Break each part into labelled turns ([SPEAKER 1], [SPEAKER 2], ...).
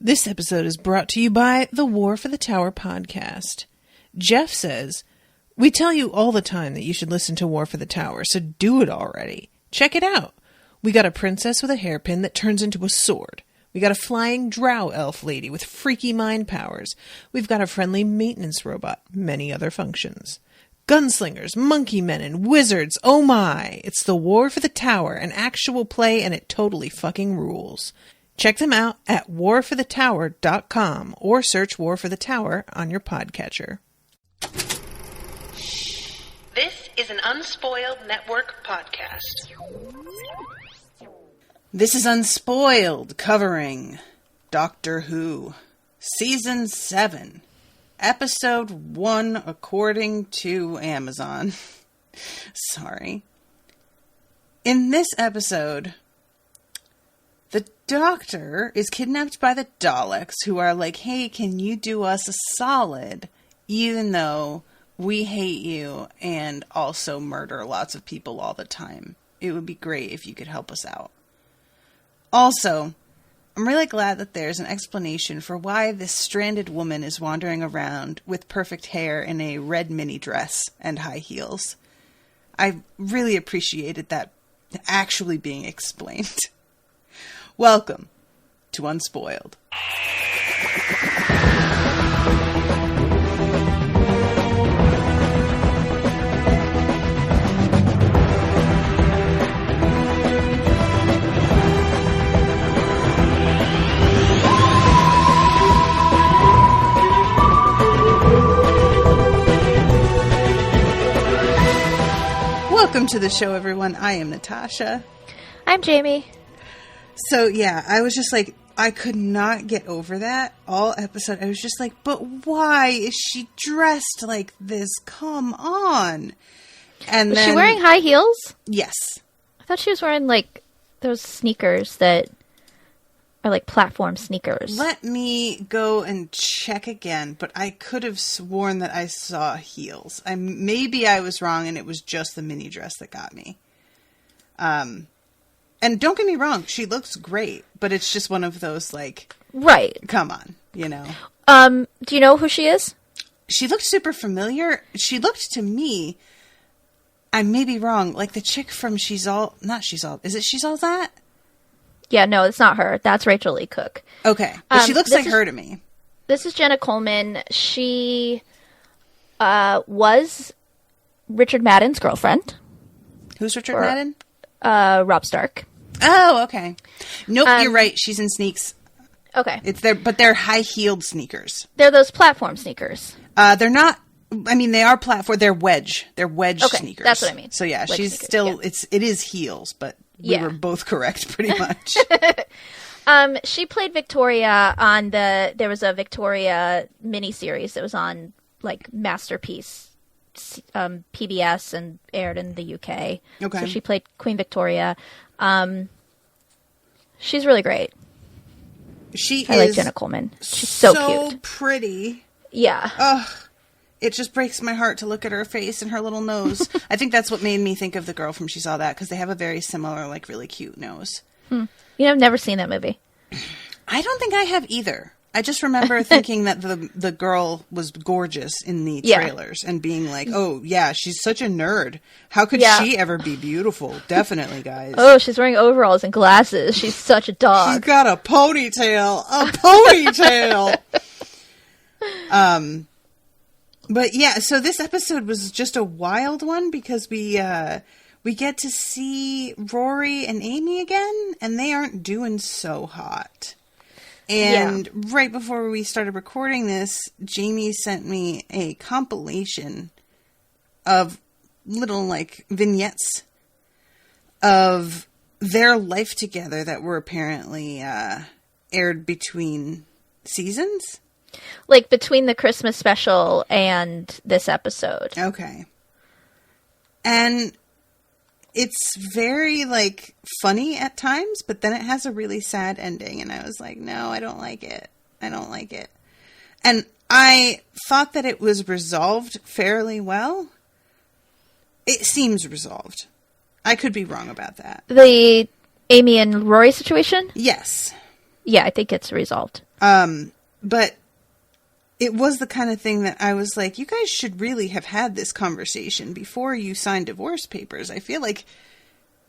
[SPEAKER 1] This episode is brought to you by the War for the Tower podcast. Jeff says, "We tell you all the time that you should listen to War for the Tower, so do it already. Check it out. We got a princess with a hairpin that turns into a sword. We got a flying drow elf lady with freaky mind powers. We've got a friendly maintenance robot, many other functions. Gunslingers, monkey men, and wizards, oh my! It's the War for the Tower, an actual play, and it totally fucking rules. Check them out at warforthetower.com or search War for the Tower on your podcatcher." This is an Unspoiled Network podcast.
[SPEAKER 2] This is Unspoiled, covering Doctor Who, Season 7, Episode 1, according to Amazon. Sorry. In this episode, the Doctor is kidnapped by the Daleks, who are like, "Hey, can you do us a solid, even though we hate you and also murder lots of people all the time? It would be great if you could help us out." Also, I'm really glad that there's an explanation for why this stranded woman is wandering around with perfect hair in a red mini dress and high heels. I really appreciated that actually being explained. Welcome to Unspoiled. Welcome to the show, everyone. I am Natasha.
[SPEAKER 3] I'm Jamie.
[SPEAKER 2] So, yeah, I was just like, I could not get over that all episode. I was just like, but why is she dressed like this? Come on. And
[SPEAKER 3] Was she wearing high heels?
[SPEAKER 2] Yes.
[SPEAKER 3] I thought she was wearing, like, those sneakers that are, like, platform sneakers.
[SPEAKER 2] Let me go and check again, but I could have sworn that I saw heels. Maybe I was wrong and it was just the mini dress that got me. And don't get me wrong, she looks great, but it's just one of those, like...
[SPEAKER 3] Right.
[SPEAKER 2] Come on, you know?
[SPEAKER 3] Do you know who she is?
[SPEAKER 2] She looked super familiar. She looked to me, I may be wrong, like the chick from She's All... Not She's All... Is it She's All That?
[SPEAKER 3] Yeah, no, it's not her. That's Rachel Lee Cook.
[SPEAKER 2] Okay. But she looks like her to me.
[SPEAKER 3] This is Jenna Coleman. She was Richard Madden's girlfriend.
[SPEAKER 2] Who's Richard Madden?
[SPEAKER 3] Rob Stark.
[SPEAKER 2] Oh, okay. Nope, you're right. She's in sneaks.
[SPEAKER 3] Okay.
[SPEAKER 2] But they're high-heeled sneakers.
[SPEAKER 3] They're those platform sneakers.
[SPEAKER 2] They're not... I mean, they are platform... They're wedge. They're wedge sneakers.
[SPEAKER 3] That's what I mean.
[SPEAKER 2] So, yeah,
[SPEAKER 3] wedge
[SPEAKER 2] she's
[SPEAKER 3] sneakers,
[SPEAKER 2] still...
[SPEAKER 3] yeah.
[SPEAKER 2] It is heels, but we were both correct, pretty much.
[SPEAKER 3] She played Victoria on there was a Victoria miniseries that was on, like, Masterpiece PBS and aired in the UK. Okay. So she played Queen Victoria. She's really great. I like Jenna Coleman. She's so cute.
[SPEAKER 2] So pretty.
[SPEAKER 3] Yeah.
[SPEAKER 2] Ugh. It just breaks my heart to look at her face and her little nose. I think that's what made me think of the girl from She Saw That, because they have a very similar, like, really cute nose.
[SPEAKER 3] You know, I've never seen that movie.
[SPEAKER 2] I don't think I have either. I just remember thinking that the girl was gorgeous in the trailers and being like, oh, yeah, she's such a nerd. How could she ever be beautiful? Definitely, guys.
[SPEAKER 3] Oh, she's wearing overalls and glasses. She's such a dog.
[SPEAKER 2] She's got a ponytail. A ponytail! But yeah, so this episode was just a wild one because we get to see Rory and Amy again, and they aren't doing so hot. And right before we started recording this, Jamie sent me a compilation of little, like, vignettes of their life together that were apparently aired between seasons.
[SPEAKER 3] Like, between the Christmas special and this episode.
[SPEAKER 2] Okay. And it's very, like, funny at times, but then it has a really sad ending, and I was like, no, I don't like it. I don't like it. And I thought that it was resolved fairly well. It seems resolved. I could be wrong about that.
[SPEAKER 3] The Amy and Rory situation?
[SPEAKER 2] Yes.
[SPEAKER 3] Yeah, I think it's resolved.
[SPEAKER 2] But it was the kind of thing that I was like, you guys should really have had this conversation before you signed divorce papers. I feel like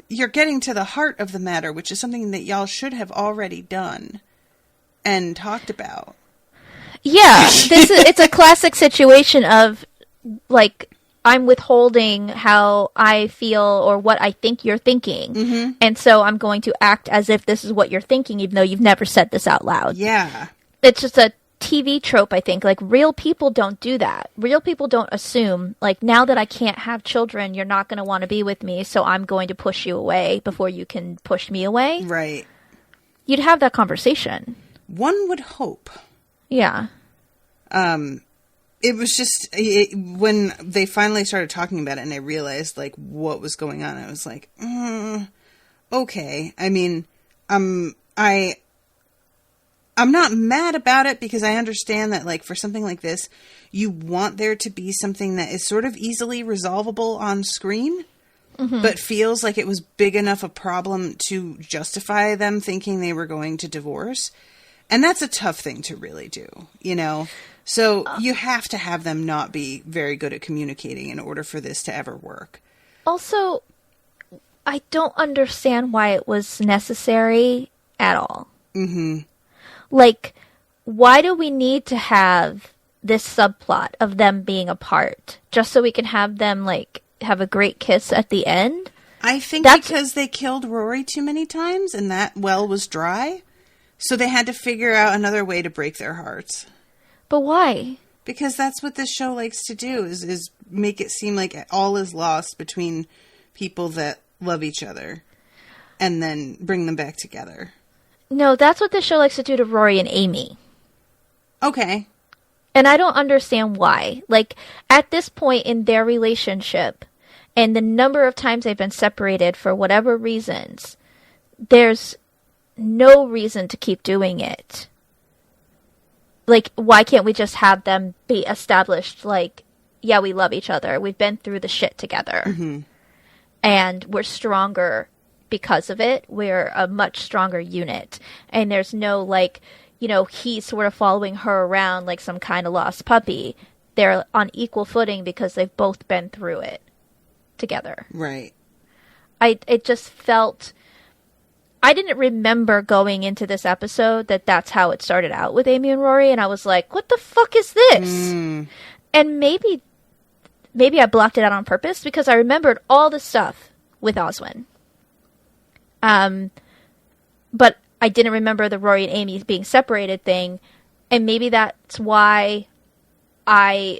[SPEAKER 2] you're getting to the heart of the matter, which is something that y'all should have already done and talked about.
[SPEAKER 3] Yeah, it's a classic situation of, like, I'm withholding how I feel or what I think you're thinking. Mm-hmm. And so I'm going to act as if this is what you're thinking, even though you've never said this out loud.
[SPEAKER 2] Yeah.
[SPEAKER 3] It's just a TV trope, I think. Like, real people don't do that. Real people don't assume, like, now that I can't have children, you're not going to want to be with me, so I'm going to push you away before you can push me away.
[SPEAKER 2] Right.
[SPEAKER 3] You'd have that conversation.
[SPEAKER 2] One would hope.
[SPEAKER 3] Yeah.
[SPEAKER 2] It was just, when they finally started talking about it and I realized, like, what was going on, I was like, okay. I mean, I'm not mad about it because I understand that, like, for something like this, you want there to be something that is sort of easily resolvable on screen, but feels like it was big enough a problem to justify them thinking they were going to divorce. And that's a tough thing to really do, you know? So you have to have them not be very good at communicating in order for this to ever work.
[SPEAKER 3] Also, I don't understand why it was necessary at all. Mm-hmm. Like, why do we need to have this subplot of them being apart just so we can have them, like, have a great kiss at the end?
[SPEAKER 2] I think because they killed Rory too many times and that well was dry. So they had to figure out another way to break their hearts.
[SPEAKER 3] But why?
[SPEAKER 2] Because that's what this show likes to do, is make it seem like all is lost between people that love each other and then bring them back together.
[SPEAKER 3] No, that's what this show likes to do to Rory and Amy.
[SPEAKER 2] Okay.
[SPEAKER 3] And I don't understand why. Like, at this point in their relationship, and the number of times they've been separated for whatever reasons, there's no reason to keep doing it. Like, why can't we just have them be established, like, yeah, we love each other. We've been through the shit together. Mm-hmm. And we're stronger because of it. We're a much stronger unit. And there's no, like, you know, he's sort of following her around like some kind of lost puppy. They're on equal footing because they've both been through it together.
[SPEAKER 2] Right.
[SPEAKER 3] It just felt... I didn't remember going into this episode that that's how it started out with Amy and Rory, and I was like, what the fuck is this? And maybe I blocked it out on purpose because I remembered all the stuff with Oswin. But I didn't remember the Rory and Amy being separated thing, and maybe that's why I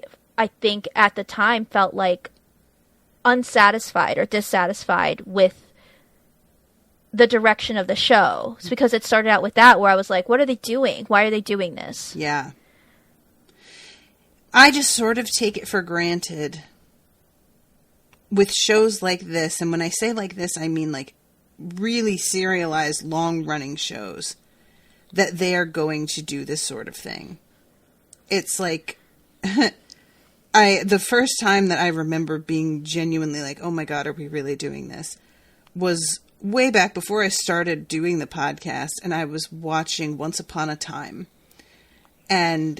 [SPEAKER 3] think at the time felt like unsatisfied or dissatisfied with the direction of the show. It's because it started out with that where I was like, what are they doing? Why are they doing this?
[SPEAKER 2] Yeah. I just sort of take it for granted with shows like this. And when I say like this, I mean like really serialized, long-running shows that they are going to do this sort of thing. It's like... the first time that I remember being genuinely like, oh my God, are we really doing this? Was way back before I started doing the podcast, and I was watching Once Upon a Time. And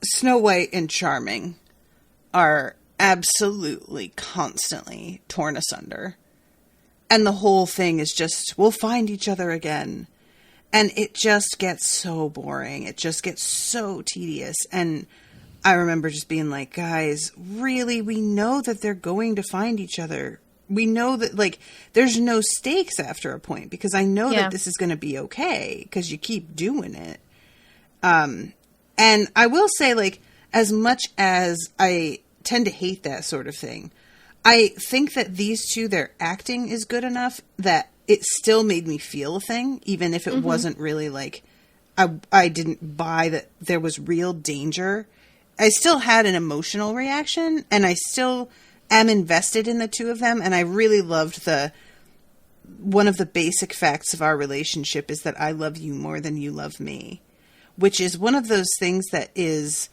[SPEAKER 2] Snow White and Charming are absolutely constantly torn asunder. And the whole thing is just, we'll find each other again. And it just gets so boring. It just gets so tedious. And I remember just being like, guys, really, we know that they're going to find each other. We know that, like, there's no stakes after a point because I know that this is going to be okay because you keep doing it. And I will say, like, as much as I tend to hate that sort of thing, I think that these two, their acting is good enough that it still made me feel a thing, even if it wasn't really, like, I didn't buy that there was real danger. I still had an emotional reaction, and I still am invested in the two of them, and I really loved one of the basic facts of our relationship is that I love you more than you love me, which is one of those things that is,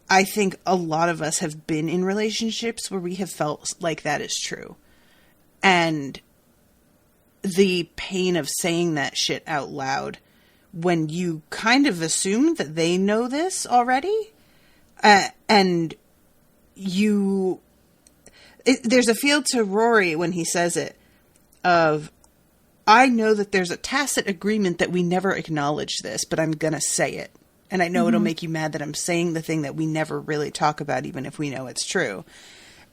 [SPEAKER 2] I think a lot of us have been in relationships where we have felt like that is true. And the pain of saying that shit out loud when you kind of assume that they know this already. And there's a feel to Rory when he says it of, I know that there's a tacit agreement that we never acknowledge this, but I'm going to say it. And I know it'll make you mad that I'm saying the thing that we never really talk about, even if we know it's true.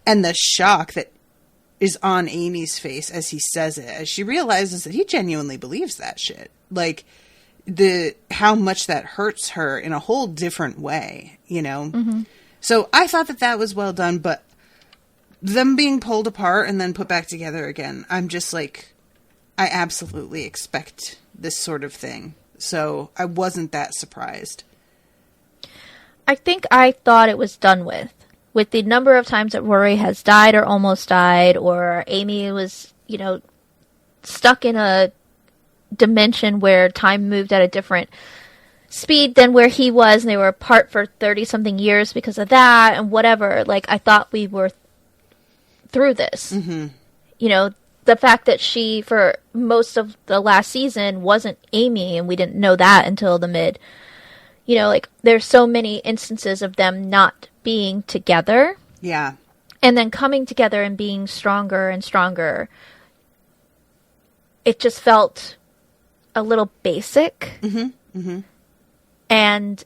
[SPEAKER 2] And the shock that is on Amy's face as he says it, as she realizes that he genuinely believes that shit. Like, how much that hurts her in a whole different way, you know? Mm-hmm. So I thought that was well done, but them being pulled apart and then put back together again, I'm just like, I absolutely expect this sort of thing. So I wasn't that surprised.
[SPEAKER 3] I think I thought it was done with the number of times that Rory has died or almost died, or Amy was, stuck in a dimension where time moved at a different speed than where he was, and they were apart for 30-something years because of that, and whatever. Like, I thought we were through this. Mm-hmm. The fact that she, for most of the last season, wasn't Amy, and we didn't know that until the mid. There's so many instances of them not being together.
[SPEAKER 2] Yeah.
[SPEAKER 3] And then coming together and being stronger and stronger. It just felt a little basic. Mm-hmm. Mm-hmm. And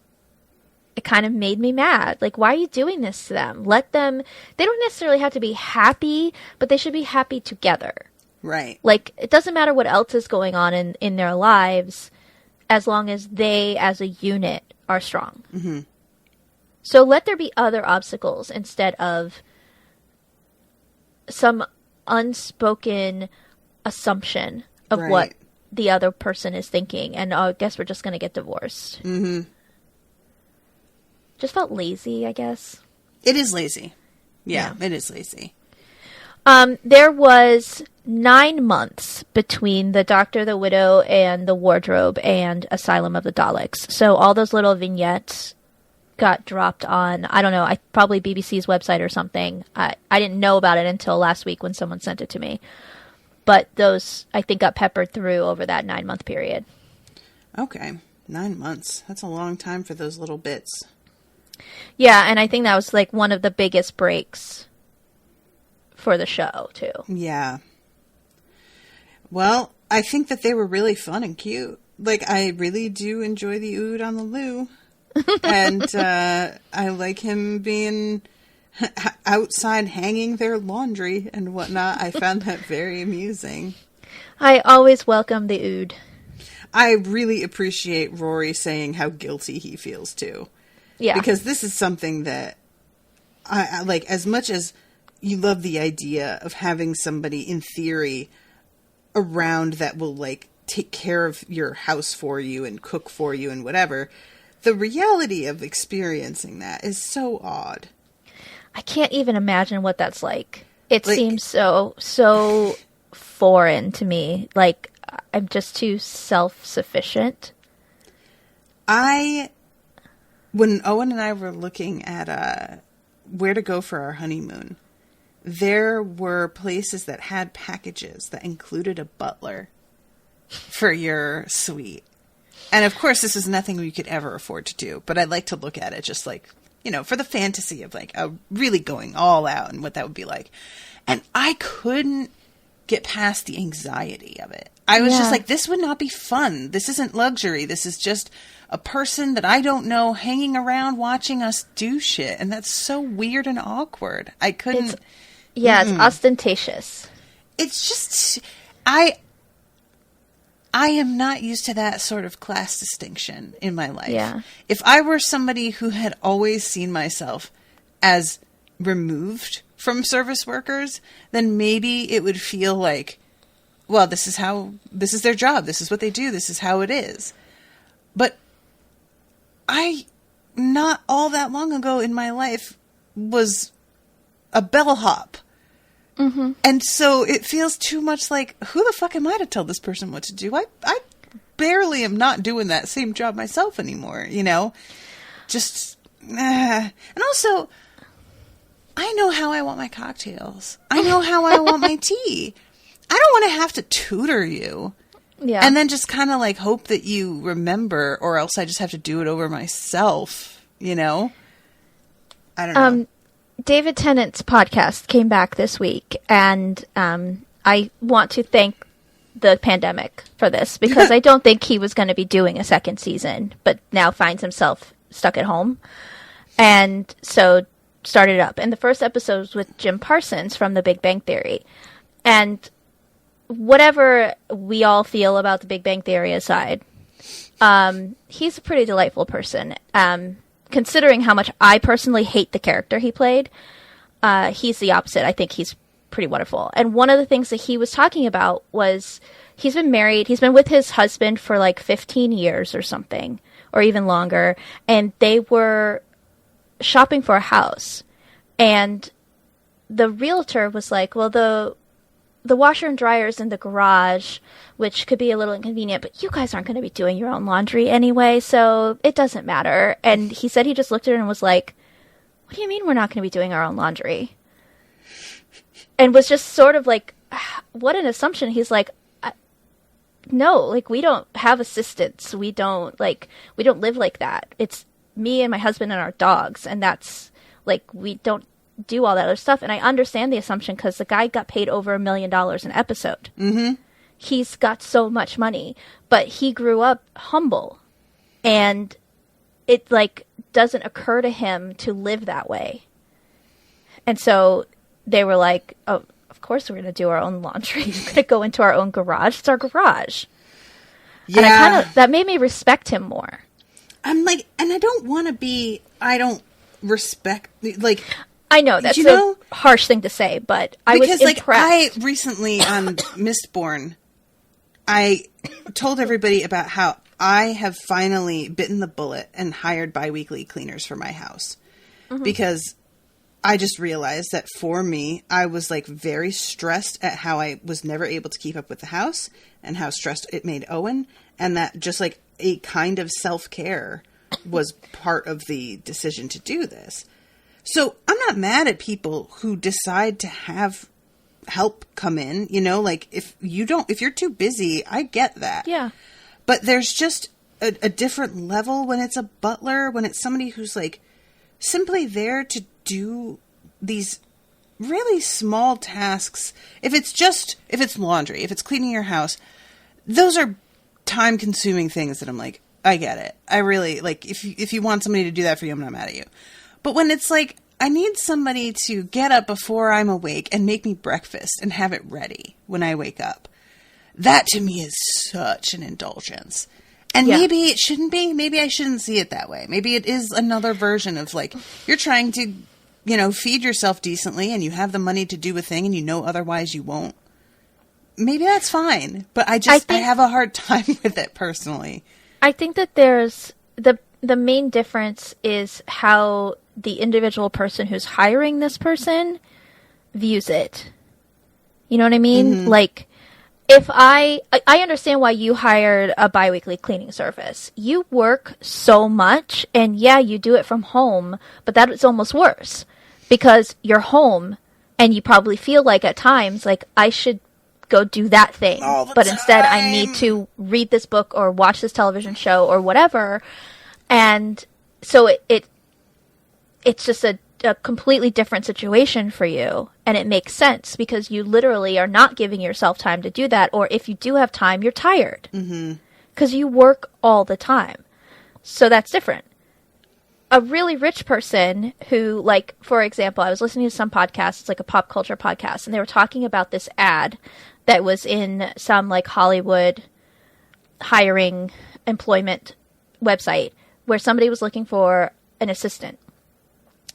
[SPEAKER 3] it kind of made me mad. Like, why are you doing this to them? Let them... They don't necessarily have to be happy, but they should be happy together.
[SPEAKER 2] Right.
[SPEAKER 3] Like, it doesn't matter what else is going on in their lives, as long as they, as a unit, are strong. Mm-hmm. So let there be other obstacles instead of some unspoken assumption of what the other person is thinking. And I guess we're just going to get divorced. Mm-hmm. Just felt lazy, I guess.
[SPEAKER 2] It is lazy. Yeah, it is lazy.
[SPEAKER 3] There was 9 months between The Doctor, the Widow, and The Wardrobe and Asylum of the Daleks. So all those little vignettes got dropped on, I don't know, probably BBC's website or something. I didn't know about it until last week when someone sent it to me. But those, I think, got peppered through over that 9-month period.
[SPEAKER 2] Okay, 9 months. That's a long time for those little bits.
[SPEAKER 3] Yeah, and I think that was like one of the biggest breaks for the show, too. Yeah.
[SPEAKER 2] Well, I think that they were really fun and cute. Like, I really do enjoy the ood on the loo. And I like him being outside hanging their laundry and whatnot. I found that very amusing.
[SPEAKER 3] I always welcome the ood.
[SPEAKER 2] I really appreciate Rory saying how guilty he feels, too.
[SPEAKER 3] Yeah.
[SPEAKER 2] Because this is something that I like, as much as you love the idea of having somebody in theory around that will like take care of your house for you and cook for you and whatever, the reality of experiencing that is so odd.
[SPEAKER 3] I can't even imagine what that's like. It seems so foreign to me. Like, I'm just too self-sufficient.
[SPEAKER 2] When Owen and I were looking at where to go for our honeymoon, there were places that had packages that included a butler for your suite. And of course, this is nothing we could ever afford to do, but I'd like to look at it just like, for the fantasy of like really going all out and what that would be like. And I couldn't get past the anxiety of it. I was just like, this would not be fun. This isn't luxury. This is just a person that I don't know hanging around watching us do shit. And that's so weird and awkward. I couldn't...
[SPEAKER 3] It's ostentatious.
[SPEAKER 2] It's just... I am not used to that sort of class distinction in my life.
[SPEAKER 3] Yeah.
[SPEAKER 2] If I were somebody who had always seen myself as removed from service workers, then maybe it would feel like, well, this is their job. This is what they do. This is how it is. But not all that long ago in my life was a bellhop. Mm-hmm. And so it feels too much like, who the fuck am I to tell this person what to do? I barely am not doing that same job myself anymore, Just, and also, I know how I want my cocktails. I know how I want my tea. I don't want to have to tutor you.
[SPEAKER 3] Yeah.
[SPEAKER 2] And then just kind of like hope that you remember, or else I just have to do it over myself, you know? I don't know.
[SPEAKER 3] David Tennant's podcast came back this week, and I want to thank the pandemic for this, because I don't think he was going to be doing a second season, but now finds himself stuck at home. And so started up. And the first episode was with Jim Parsons from The Big Bang Theory. And whatever we all feel about The Big Bang Theory aside, he's a pretty delightful person. Considering how much I personally hate the character he played, he's the opposite. I think he's pretty wonderful. And one of the things that he was talking about was he's been married. He's been with his husband for like 15 years or something, or even longer. And they were shopping for a house. And the realtor was like, well, the washer and dryer is in the garage, which could be a little inconvenient, but you guys aren't going to be doing your own laundry anyway, so it doesn't matter. And he said he just looked at her and was like, what do you mean we're not going to be doing our own laundry? And was just sort of like, what an assumption. He's like, no, like, we don't have assistants. We don't live like that. It's me and my husband and our dogs, and that's, like, we don't do all that other stuff. And I understand the assumption, because the guy got paid over $1 million an episode.
[SPEAKER 2] Mm-hmm.
[SPEAKER 3] He's got so much money, but he grew up humble, and it like doesn't occur to him to live that way. And so they were like, oh, of course we're going to do our own laundry. We're going to go into our own garage. It's our garage.
[SPEAKER 2] Yeah.
[SPEAKER 3] And that made me respect him more.
[SPEAKER 2] I'm like, and I don't want to be, I don't respect, like,
[SPEAKER 3] I know that's a harsh thing to say, but I was impressed.
[SPEAKER 2] Because, like, I recently on Mistborn, I told everybody about how I have finally bitten the bullet and hired bi-weekly cleaners for my house. Mm-hmm. Because I just realized that for me, I was, like, very stressed at how I was never able to keep up with the house, and how stressed it made Owen, and that just, like, a kind of self-care was part of the decision to do this. So I'm not mad at people who decide to have help come in, you know, like if you're too busy, I get that.
[SPEAKER 3] Yeah.
[SPEAKER 2] But there's just a different level when it's a butler, when it's somebody who's like simply there to do these really small tasks. If it's laundry, if it's cleaning your house, those are time consuming things that I'm like, I get it. I really like, if you want somebody to do that for you, I'm not mad at you. But when it's like, I need somebody to get up before I'm awake and make me breakfast and have it ready when I wake up, that to me is such an indulgence. And maybe it shouldn't be. Maybe I shouldn't see it that way. Maybe it is another version of like, you're trying to, you know, feed yourself decently and you have the money to do a thing and you know otherwise you won't. Maybe that's fine. But I have a hard time with it personally.
[SPEAKER 3] I think that there's the main difference is how the individual person who's hiring this person views it. You know what I mean? Mm-hmm. Like, if I understand why you hired a biweekly cleaning service. You work so much, and yeah, you do it from home, but that is almost worse because you're home and you probably feel like at times, like, I should go do that thing, but instead I need to read this book or watch this television show or whatever. And so it's just a completely different situation for you. And it makes sense because you literally are not giving yourself time to do that. Or if you do have time, you're tired because you work all the time. So that's different. A really rich person who, like, for example, I was listening to some podcast, it's like a pop culture podcast, and they were talking about this ad that was in some like Hollywood hiring employment website where somebody was looking for an assistant.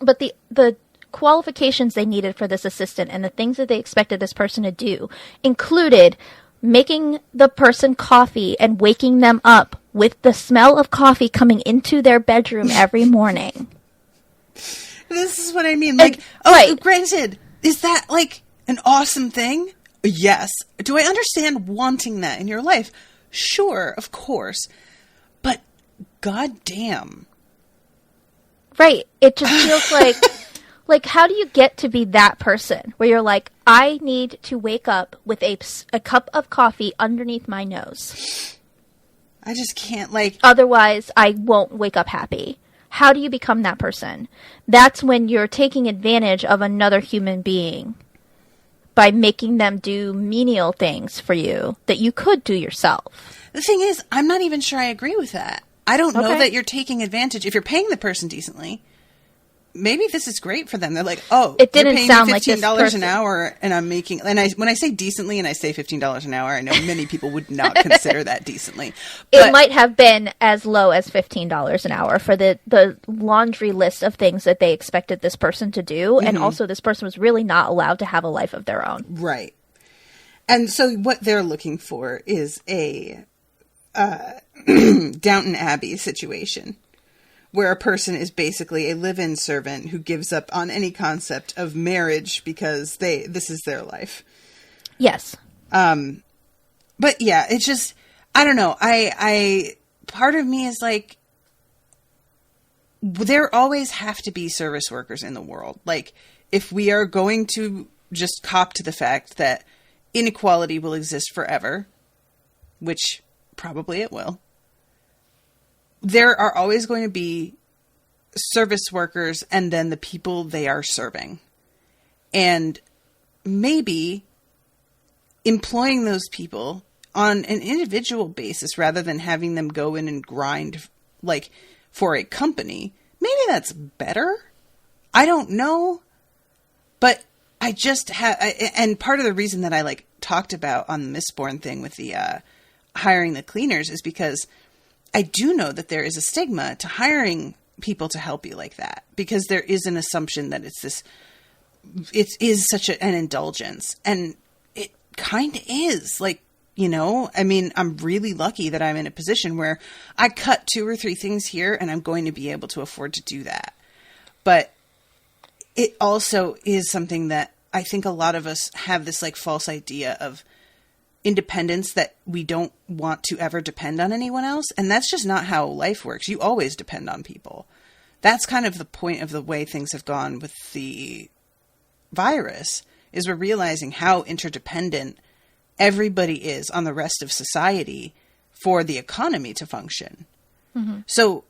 [SPEAKER 3] But the qualifications they needed for this assistant and the things that they expected this person to do included making the person coffee and waking them up with the smell of coffee coming into their bedroom every morning.
[SPEAKER 2] This is what I mean. Like, granted, is that like an awesome thing? Yes. Do I understand wanting that in your life? Sure, of course. But goddamn.
[SPEAKER 3] Right. It just feels like Like, how do you get to be that person where you're like, I need to wake up with a cup of coffee underneath my nose.
[SPEAKER 2] I just can't, like...
[SPEAKER 3] Otherwise, I won't wake up happy. How do you become that person? That's when you're taking advantage of another human being by making them do menial things for you that you could do yourself.
[SPEAKER 2] The thing is, I'm not even sure I agree with that. I don't know that you're taking advantage. If you're paying the person decently, maybe this is great for them. They're like, oh,
[SPEAKER 3] it didn't
[SPEAKER 2] you're paying
[SPEAKER 3] sound
[SPEAKER 2] me
[SPEAKER 3] like this
[SPEAKER 2] $15
[SPEAKER 3] person.
[SPEAKER 2] an hour, and I'm making. And when I say decently, and I say $15 an hour, I know many people would not consider that decently.
[SPEAKER 3] It might have been as low as $15 an hour for the laundry list of things that they expected this person to do, and also this person was really not allowed to have a life of their own.
[SPEAKER 2] Right. And so what they're looking for is a Downton Abbey situation, where a person is basically a live-in servant who gives up on any concept of marriage because this is their life.
[SPEAKER 3] Yes.
[SPEAKER 2] But yeah, it's just, I don't know. I part of me is like, there always have to be service workers in the world. Like, if we are going to just cop to the fact that inequality will exist forever, which probably it will, there are always going to be service workers and then the people they are serving. And maybe employing those people on an individual basis rather than having them go in and grind like for a company, maybe that's better. I don't know. But I just and part of the reason that I like talked about on the Mistborn thing with the hiring the cleaners is because I do know that there is a stigma to hiring people to help you like that, because there is an assumption that it is such an indulgence, and it kind of is. Like, you know, I mean, I'm really lucky that I'm in a position where I cut 2 or 3 things here and I'm going to be able to afford to do that. But it also is something that I think a lot of us have this like false idea of independence, that we don't want to ever depend on anyone else. And that's just not how life works. You always depend on people. That's kind of the point of the way things have gone with the virus, is we're realizing how interdependent everybody is on the rest of society for the economy to function. Mm-hmm. So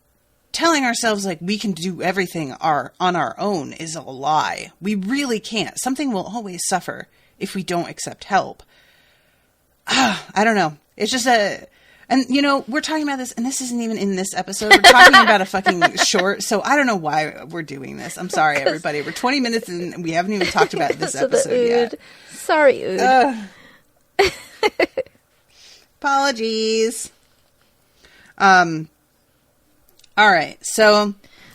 [SPEAKER 2] telling ourselves like we can do everything on our own is a lie. We really can't. Something will always suffer if we don't accept help. I don't know. It's just and you know, we're talking about this, and this isn't even in this episode. We're talking about a fucking short, so I don't know why we're doing this. I'm sorry, everybody. We're 20 minutes in, and we haven't even talked about this episode yet.
[SPEAKER 3] Sorry, Ood.
[SPEAKER 2] Apologies. All right, so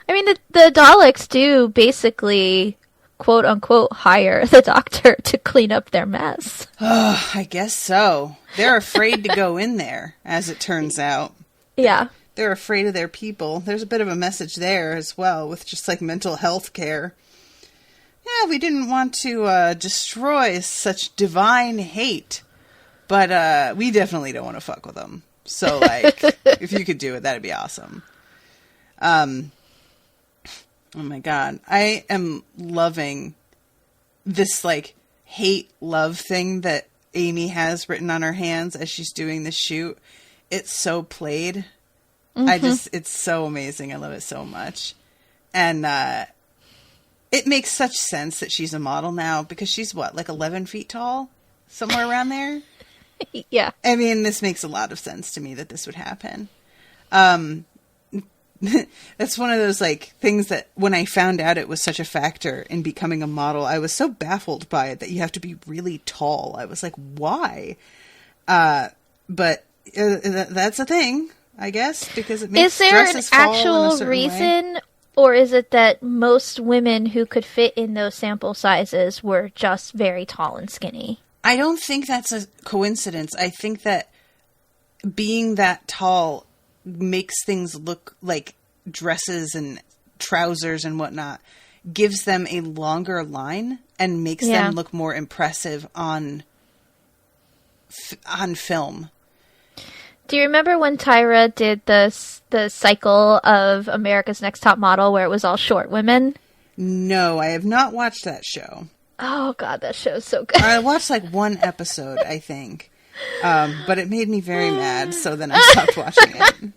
[SPEAKER 3] I mean, the Daleks do basically, quote unquote, hire the Doctor to clean up their mess.
[SPEAKER 2] Oh, I guess so. They're afraid to go in there, as it turns out.
[SPEAKER 3] Yeah.
[SPEAKER 2] They're afraid of their people. There's a bit of a message there as well, with just like mental health care. Yeah, we didn't want to destroy such divine hate, but we definitely don't want to fuck with them. So, like, if you could do it, that'd be awesome. Oh my god. I am loving this, like, hate-love thing that Amy has written on her hands as she's doing the shoot. It's so played. Mm-hmm. It's so amazing. I love it so much. And it makes such sense that she's a model now, because she's what, like 11 feet tall? Somewhere around there?
[SPEAKER 3] Yeah.
[SPEAKER 2] I mean, this makes a lot of sense to me that this would happen. That's one of those like things that when I found out it was such a factor in becoming a model, I was so baffled by it, that you have to be really tall. I was like, why? But that's a thing, I guess, because it makes dresses fall in a certain way. Is there an actual reason,
[SPEAKER 3] or is it that most women who could fit in those sample sizes were just very tall and skinny?
[SPEAKER 2] I don't think that's a coincidence. I think that being that tall makes things look like dresses and trousers and whatnot, gives them a longer line and makes them look more impressive on film.
[SPEAKER 3] Do you remember when Tyra did the cycle of America's Next Top Model where it was all short women?
[SPEAKER 2] No, I have not watched that show.
[SPEAKER 3] Oh, God, that show's so good.
[SPEAKER 2] I watched like one episode, I think. But it made me very mad, so then I stopped watching it.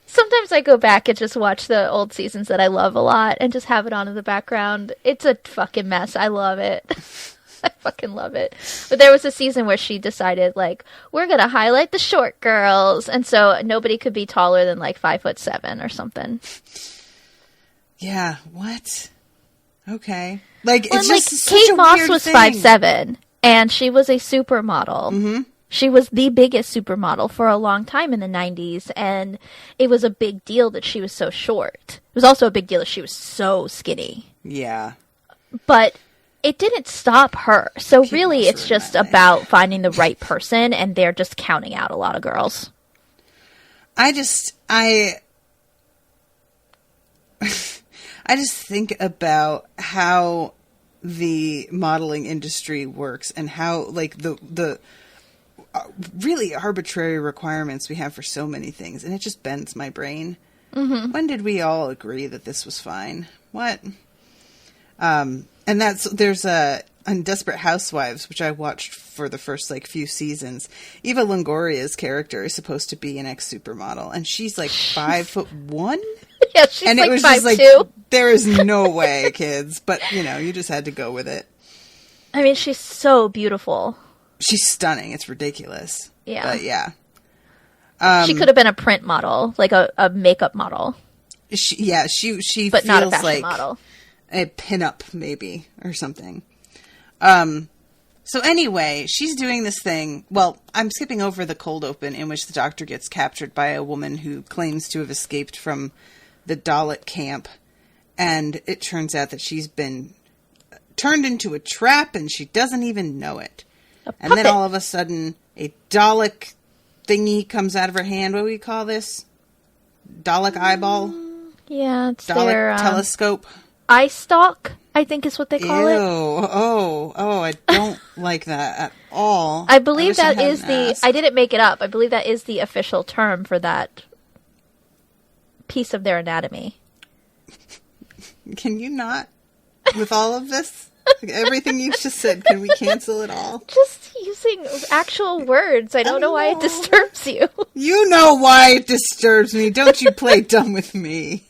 [SPEAKER 3] Sometimes I go back and just watch the old seasons that I love a lot and just have it on in the background. It's a fucking mess. I love it. I fucking love it. But there was a season where she decided, like, we're going to highlight the short girls. And so nobody could be taller than, like, 5'7" or something.
[SPEAKER 2] Yeah, what? Okay. Like,
[SPEAKER 3] Well,
[SPEAKER 2] it's
[SPEAKER 3] like,
[SPEAKER 2] just
[SPEAKER 3] Kate
[SPEAKER 2] such a
[SPEAKER 3] Moss
[SPEAKER 2] weird
[SPEAKER 3] was
[SPEAKER 2] thing.
[SPEAKER 3] 5'7", and she was a supermodel.
[SPEAKER 2] Mm-hmm.
[SPEAKER 3] She was the biggest supermodel for a long time in the 90s, and it was a big deal that she was so short. It was also a big deal that she was so skinny.
[SPEAKER 2] Yeah.
[SPEAKER 3] But it didn't stop her. So
[SPEAKER 2] Kate
[SPEAKER 3] really,
[SPEAKER 2] Moss
[SPEAKER 3] it's just
[SPEAKER 2] ruined my
[SPEAKER 3] about finding the right person, and they're just counting out a lot of girls.
[SPEAKER 2] I just think about how the modeling industry works and how, like, the really arbitrary requirements we have for so many things, and it just bends my brain. Mm-hmm. When did we all agree that this was fine? What? And there's on Desperate Housewives, which I watched for the first, like, few seasons. Eva Longoria's character is supposed to be an ex-supermodel, and she's like 5'1".
[SPEAKER 3] Yeah, she's
[SPEAKER 2] And
[SPEAKER 3] like
[SPEAKER 2] it was
[SPEAKER 3] 5'2".
[SPEAKER 2] just like, there is no way, kids. But, you know, you just had to go with it.
[SPEAKER 3] I mean, she's so beautiful.
[SPEAKER 2] She's stunning. It's ridiculous.
[SPEAKER 3] Yeah.
[SPEAKER 2] But, yeah.
[SPEAKER 3] She could have been a print model, like a makeup model.
[SPEAKER 2] She
[SPEAKER 3] But
[SPEAKER 2] feels
[SPEAKER 3] not a fashion
[SPEAKER 2] like
[SPEAKER 3] model.
[SPEAKER 2] a pinup, maybe, or something. So anyway, she's doing this thing. Well, I'm skipping over the cold open in which the Doctor gets captured by a woman who claims to have escaped from the Dalek camp. And it turns out that she's been turned into a trap and she doesn't even know it. And then all of a sudden, a Dalek thingy comes out of her hand. What do we call this? Dalek eyeball?
[SPEAKER 3] Yeah, it's
[SPEAKER 2] Dalek
[SPEAKER 3] their
[SPEAKER 2] telescope?
[SPEAKER 3] eye stalk, I think is what they call it.
[SPEAKER 2] Oh, I don't like that at all.
[SPEAKER 3] I believe
[SPEAKER 2] wish I
[SPEAKER 3] that is
[SPEAKER 2] hadn't asked.
[SPEAKER 3] I didn't make it up. I believe that is the official term for that piece of their anatomy.
[SPEAKER 2] Can you not? With all of this? Like, everything you just said, can we cancel it all?
[SPEAKER 3] Just using actual words. I don't know why it disturbs you.
[SPEAKER 2] You know why it disturbs me. Don't you play dumb with me.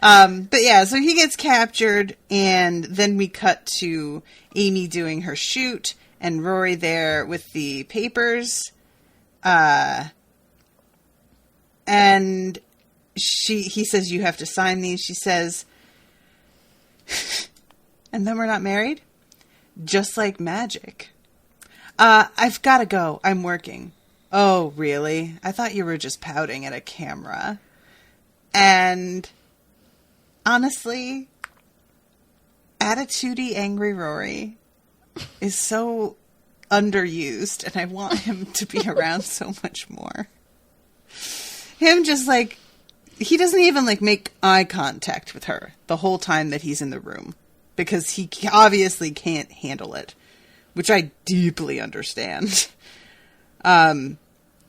[SPEAKER 2] But yeah, so he gets captured, and then we cut to Amy doing her shoot, and Rory there with the papers. And he says, you have to sign these. She says, and then we're not married? Just like magic. I've got to go. I'm working. Oh, really? I thought you were just pouting at a camera. And honestly, attitudey angry Rory is so underused, and I want him to be around so much more. Him just like, he doesn't even like make eye contact with her the whole time that he's in the room, because he obviously can't handle it, which I deeply understand. But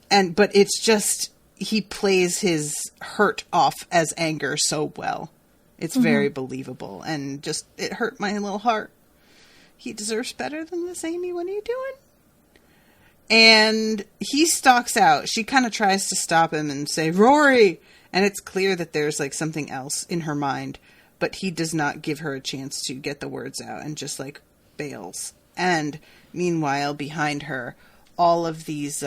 [SPEAKER 2] it's just, he plays his hurt off as anger so well. It's very believable, and just, it hurt my little heart. He deserves better than this, Amy. What are you doing? And he stalks out. She kind of tries to stop him and say, Rory! And it's clear that there's like something else in her mind, but he does not give her a chance to get the words out and just like bails. And meanwhile, behind her, all of these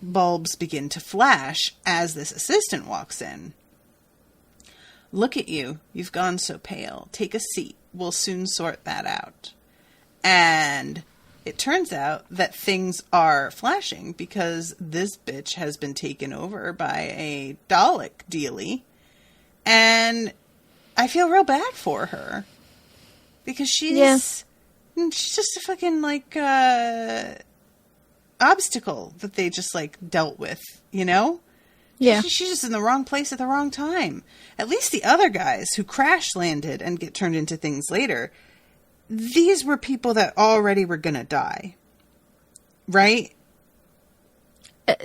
[SPEAKER 2] bulbs begin to flash as this assistant walks in. Look at you. You've gone so pale. Take a seat. We'll soon sort that out. And it turns out that things are flashing because this bitch has been taken over by a Dalek dealie. And I feel real bad for her. Because she's just a fucking, like, obstacle that they just, like, dealt with, you know?
[SPEAKER 3] Yeah.
[SPEAKER 2] She's just in the wrong place at the wrong time. At least the other guys who crash landed and get turned into things later, these were people that already were gonna die. Right?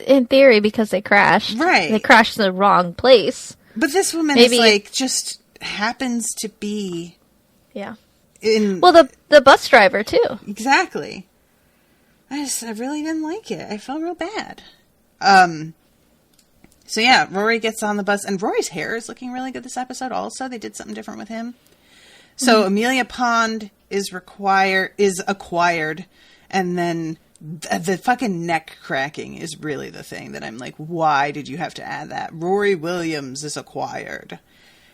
[SPEAKER 3] In theory, because they crashed.
[SPEAKER 2] Right.
[SPEAKER 3] They crashed in the wrong place.
[SPEAKER 2] But this woman
[SPEAKER 3] Maybe
[SPEAKER 2] is like, just happens to be
[SPEAKER 3] Yeah.
[SPEAKER 2] in...
[SPEAKER 3] Well, the bus driver, too.
[SPEAKER 2] Exactly. I really didn't like it. I felt real bad. So yeah, Rory gets on the bus, and Rory's hair is looking really good this episode also. They did something different with him. So Amelia Pond is acquired, and then the fucking neck cracking is really the thing that I'm like, why did you have to add that? Rory Williams is acquired.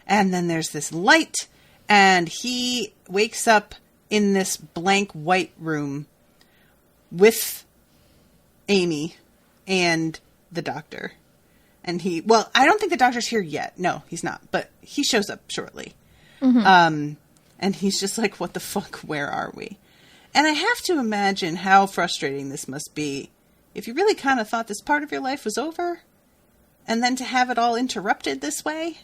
[SPEAKER 2] And then there's this light, and he wakes up in this blank white room with Amy and the doctor. And I don't think the doctor's here yet. No, he's not. But he shows up shortly. Mm-hmm. And he's just like, what the fuck? Where are we? And I have to imagine how frustrating this must be if you really kind of thought this part of your life was over. And then to have it all interrupted this way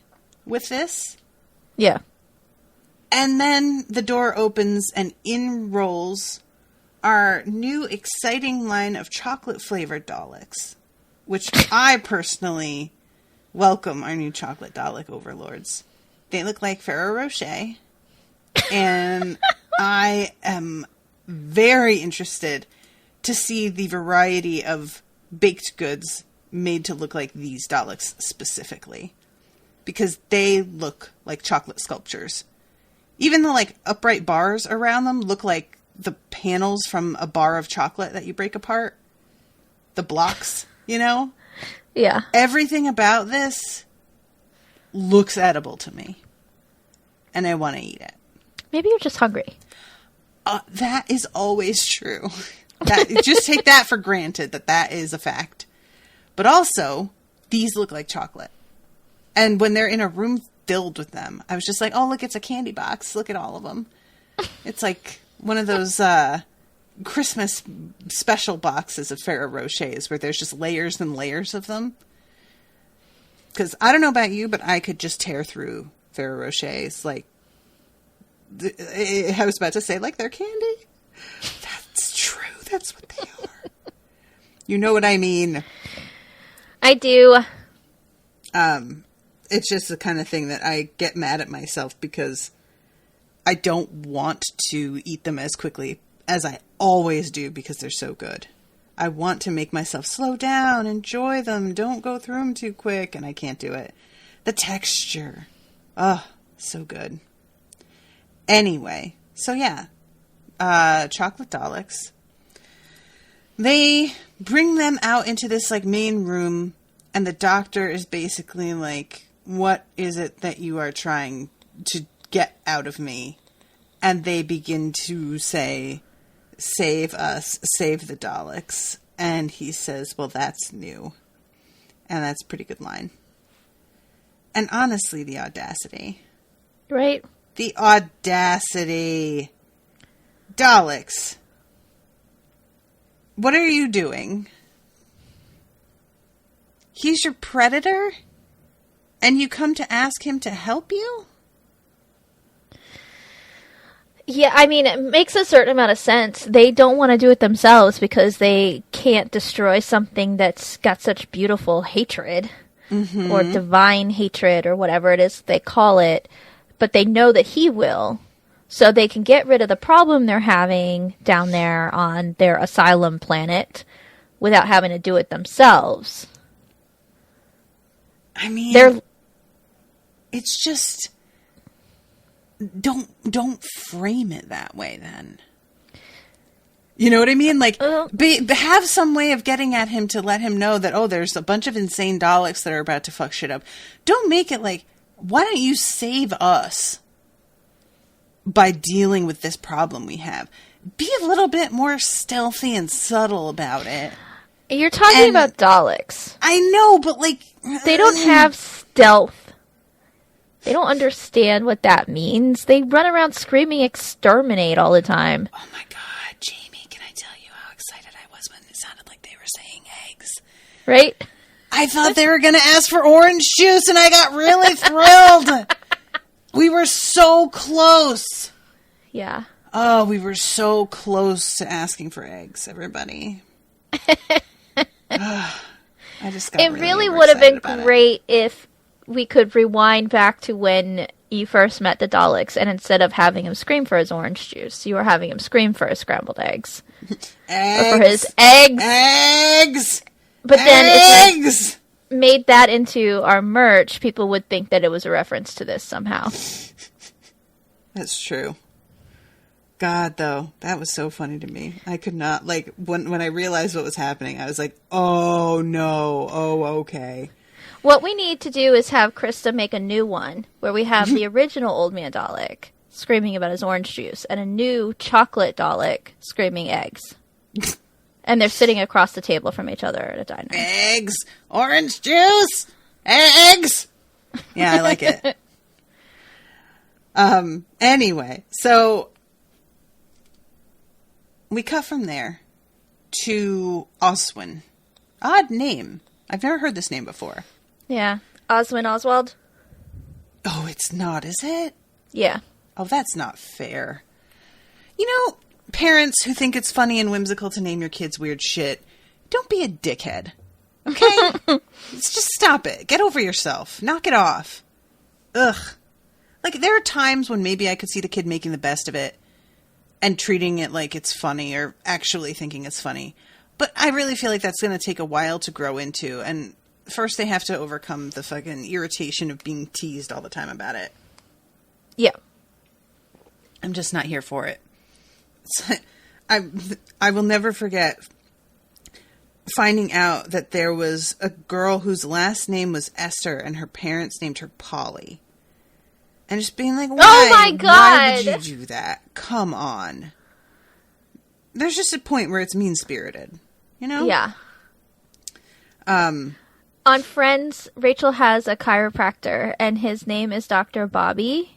[SPEAKER 2] with this.
[SPEAKER 3] Yeah.
[SPEAKER 2] And then the door opens and in rolls our new exciting line of chocolate-flavored Daleks. Which I personally welcome our new chocolate Dalek overlords. They look like Ferrero Rocher. And I am very interested to see the variety of baked goods made to look like these Daleks specifically. Because they look like chocolate sculptures. Even the upright bars around them look like the panels from a bar of chocolate that you break apart. The blocks. You know?
[SPEAKER 3] Yeah.
[SPEAKER 2] Everything about this looks edible to me. And I want to eat it.
[SPEAKER 3] Maybe you're just hungry.
[SPEAKER 2] That is always true. Just take that for granted that is a fact. But also, these look like chocolate. And when they're in a room filled with them, I was just like, oh, look, it's a candy box. Look at all of them. It's like one of those... Christmas special boxes of Ferrero Rochers where there's just layers and layers of them. Because I don't know about you, but I could just tear through Ferrero Rochers. I was about to say, they're candy. That's true. That's what they are. You know what I mean?
[SPEAKER 3] I do.
[SPEAKER 2] It's just the kind of thing that I get mad at myself because I don't want to eat them as quickly as I always do because they're so good. I want to make myself slow down, enjoy them, don't go through them too quick, and I can't do it. The texture. Oh, so good. Anyway, so yeah. Chocolate Daleks. They bring them out into this main room, and the doctor is basically like, what is it that you are trying to get out of me? And they begin to say, save us, save the Daleks. And he says, well, that's new. And that's a pretty good line. And honestly, the audacity.
[SPEAKER 3] Right?
[SPEAKER 2] The audacity. Daleks. What are you doing? He's your predator? And you come to ask him to help you?
[SPEAKER 3] Yeah, I mean, it makes a certain amount of sense. They don't want to do it themselves because they can't destroy something that's got such beautiful hatred or divine hatred or whatever it is they call it. But they know that he will. So they can get rid of the problem they're having down there on their Asylum planet without having to do it themselves.
[SPEAKER 2] I mean, it's just... Don't frame it that way then. You know what I mean? Have some way of getting at him to let him know that, oh, there's a bunch of insane Daleks that are about to fuck shit up. Don't make it why don't you save us by dealing with this problem we have? Be a little bit more stealthy and subtle about it.
[SPEAKER 3] You're talking about Daleks.
[SPEAKER 2] I know, but
[SPEAKER 3] they don't have stealth. They don't understand what that means. They run around screaming exterminate all the time.
[SPEAKER 2] Oh my god, Jamie, can I tell you how excited I was when it sounded like they were saying eggs?
[SPEAKER 3] Right?
[SPEAKER 2] I thought they were going to ask for orange juice and I got really thrilled. We were so close.
[SPEAKER 3] Yeah.
[SPEAKER 2] Oh, we were so close to asking for eggs, everybody. I just got
[SPEAKER 3] It really would have been great if we could rewind back to when you first met the Daleks, and instead of having him scream for his orange juice, you were having him scream for his scrambled eggs.
[SPEAKER 2] Eggs.
[SPEAKER 3] Or for his eggs.
[SPEAKER 2] Eggs.
[SPEAKER 3] But then
[SPEAKER 2] eggs.
[SPEAKER 3] if we made that into our merch, people would think that it was a reference to this somehow.
[SPEAKER 2] That's true. God, though, that was so funny to me. I could not, like, when I realized what was happening, I was like, oh, no. Oh, okay.
[SPEAKER 3] What we need to do is have Krista make a new one where we have the original Old Man Dalek screaming about his orange juice and a new chocolate Dalek screaming eggs. And they're sitting across the table from each other at a diner.
[SPEAKER 2] Eggs! Orange juice! Eggs! Yeah, I like it. Anyway, so we cut from there to Oswin. Odd name. I've never heard this name before.
[SPEAKER 3] Yeah. Oswin Oswald?
[SPEAKER 2] Oh, it's not, is it?
[SPEAKER 3] Yeah.
[SPEAKER 2] Oh, that's not fair. You know, parents who think it's funny and whimsical to name your kids weird shit, don't be a dickhead. Okay? Just stop it. Get over yourself. Knock it off. Ugh. Like, there are times when maybe I could see the kid making the best of it and treating it like it's funny or actually thinking it's funny. But I really feel like that's going to take a while to grow into. And first they have to overcome the fucking irritation of being teased all the time about it.
[SPEAKER 3] Yeah.
[SPEAKER 2] I'm just not here for it. I will never forget finding out that there was a girl whose last name was Esther and her parents named her Polly. And just being like, why?
[SPEAKER 3] Oh my God!
[SPEAKER 2] Why would you do that? Come on. There's just a point where it's mean-spirited. You know?
[SPEAKER 3] Yeah. On Friends, Rachel has a chiropractor, and his name is Dr. Bobby.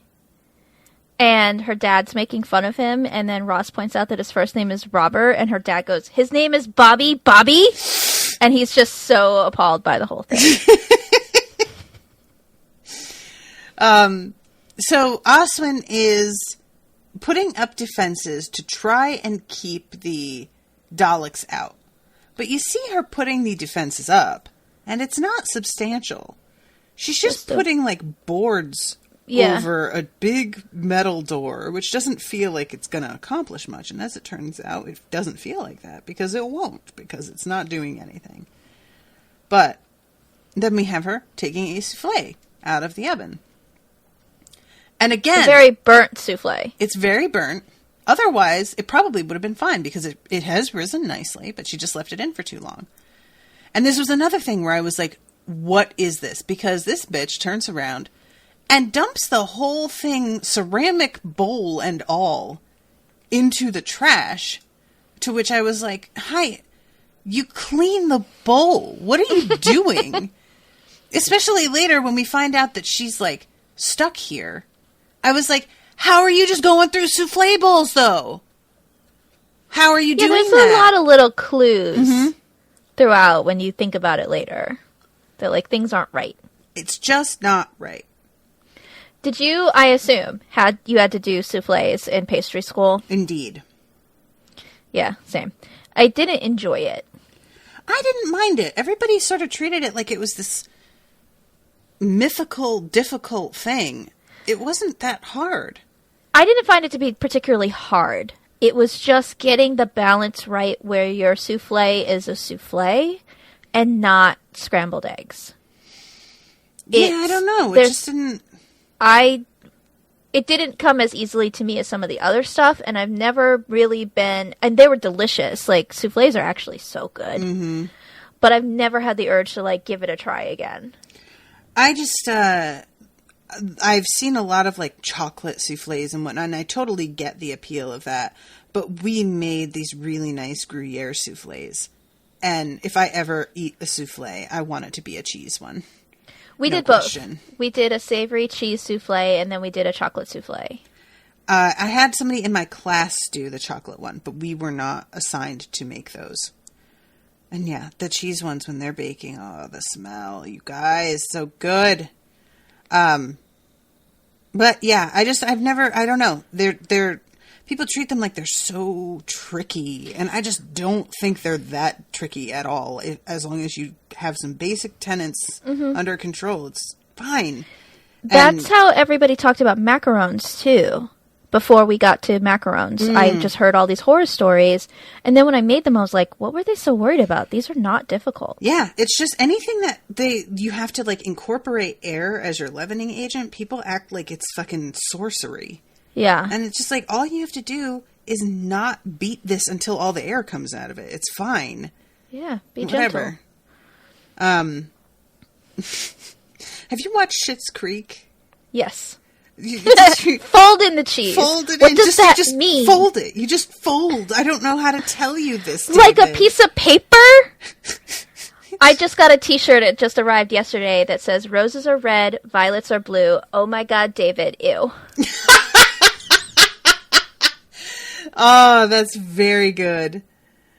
[SPEAKER 3] And her dad's making fun of him, and then Ross points out that his first name is Robert, and her dad goes, his name is Bobby? And he's just so appalled by the whole thing.
[SPEAKER 2] So Oswin is putting up defenses to try and keep the Daleks out. But you see her putting the defenses up, and it's not substantial. She's just putting, like, boards over a big metal door, which doesn't feel like it's going to accomplish much. And as it turns out, it doesn't feel like that, because it won't, because it's not doing anything. But then we have her taking a souffle out of the oven. And again,
[SPEAKER 3] It's a very burnt souffle.
[SPEAKER 2] It's very burnt. Otherwise, it probably would have been fine because it has risen nicely, but she just left it in for too long. And this was another thing where I was like, what is this? Because this bitch turns around and dumps the whole thing, ceramic bowl and all, into the trash, to which I was like, hi, you clean the bowl. What are you doing? Especially later when we find out that she's, like, stuck here. I was like, how are you just going through souffle bowls, though? How are you doing that?
[SPEAKER 3] There's a lot of little clues throughout when you think about it later. That, like, things aren't right.
[SPEAKER 2] It's just not right.
[SPEAKER 3] Did you, I assume, you had to do souffles in pastry school?
[SPEAKER 2] Indeed.
[SPEAKER 3] Yeah, same. I didn't enjoy it.
[SPEAKER 2] I didn't mind it. Everybody sort of treated it like it was this mythical, difficult thing. It wasn't that hard.
[SPEAKER 3] I didn't find it to be particularly hard. It was just getting the balance right where your souffle is a souffle and not scrambled eggs.
[SPEAKER 2] I don't know. It just didn't...
[SPEAKER 3] It didn't come as easily to me as some of the other stuff, and I've never really been... And they were delicious. Like, souffles are actually so good. Mm-hmm. But I've never had the urge to, like, give it a try again.
[SPEAKER 2] I just... I've seen a lot of, like, chocolate souffles and whatnot, and I totally get the appeal of that. But we made these really nice Gruyere souffles. And if I ever eat a souffle, I want it to be a cheese one.
[SPEAKER 3] We did both. We did a savory cheese souffle, and then we did a chocolate souffle.
[SPEAKER 2] I had somebody in my class do the chocolate one, but we were not assigned to make those. And yeah, the cheese ones when they're baking, oh, the smell, you guys, so good. But yeah, I don't know. People treat them like they're so tricky, and I just don't think they're that tricky at all. As long as you have some basic tenets under control, it's fine.
[SPEAKER 3] That's how everybody talked about macarons, too. Before we got to macarons, I just heard all these horror stories. And then when I made them, I was like, what were they so worried about? These are not difficult.
[SPEAKER 2] Yeah, it's just anything that you have to, like, incorporate air as your leavening agent. People act like it's fucking sorcery.
[SPEAKER 3] Yeah.
[SPEAKER 2] And it's just like, all you have to do is not beat this until all the air comes out of it. It's fine.
[SPEAKER 3] Yeah, be gentle.
[SPEAKER 2] Whatever. Have you watched Schitt's Creek?
[SPEAKER 3] Yes.
[SPEAKER 2] Fold
[SPEAKER 3] in the cheese.
[SPEAKER 2] Fold it
[SPEAKER 3] what
[SPEAKER 2] in.
[SPEAKER 3] does that mean?
[SPEAKER 2] Fold it. You just fold. I don't know how to tell you this, David.
[SPEAKER 3] Like a piece of paper? I just got a t-shirt. It just arrived yesterday that says, roses are red, violets are blue. Oh my God, David, ew.
[SPEAKER 2] Oh, that's very good.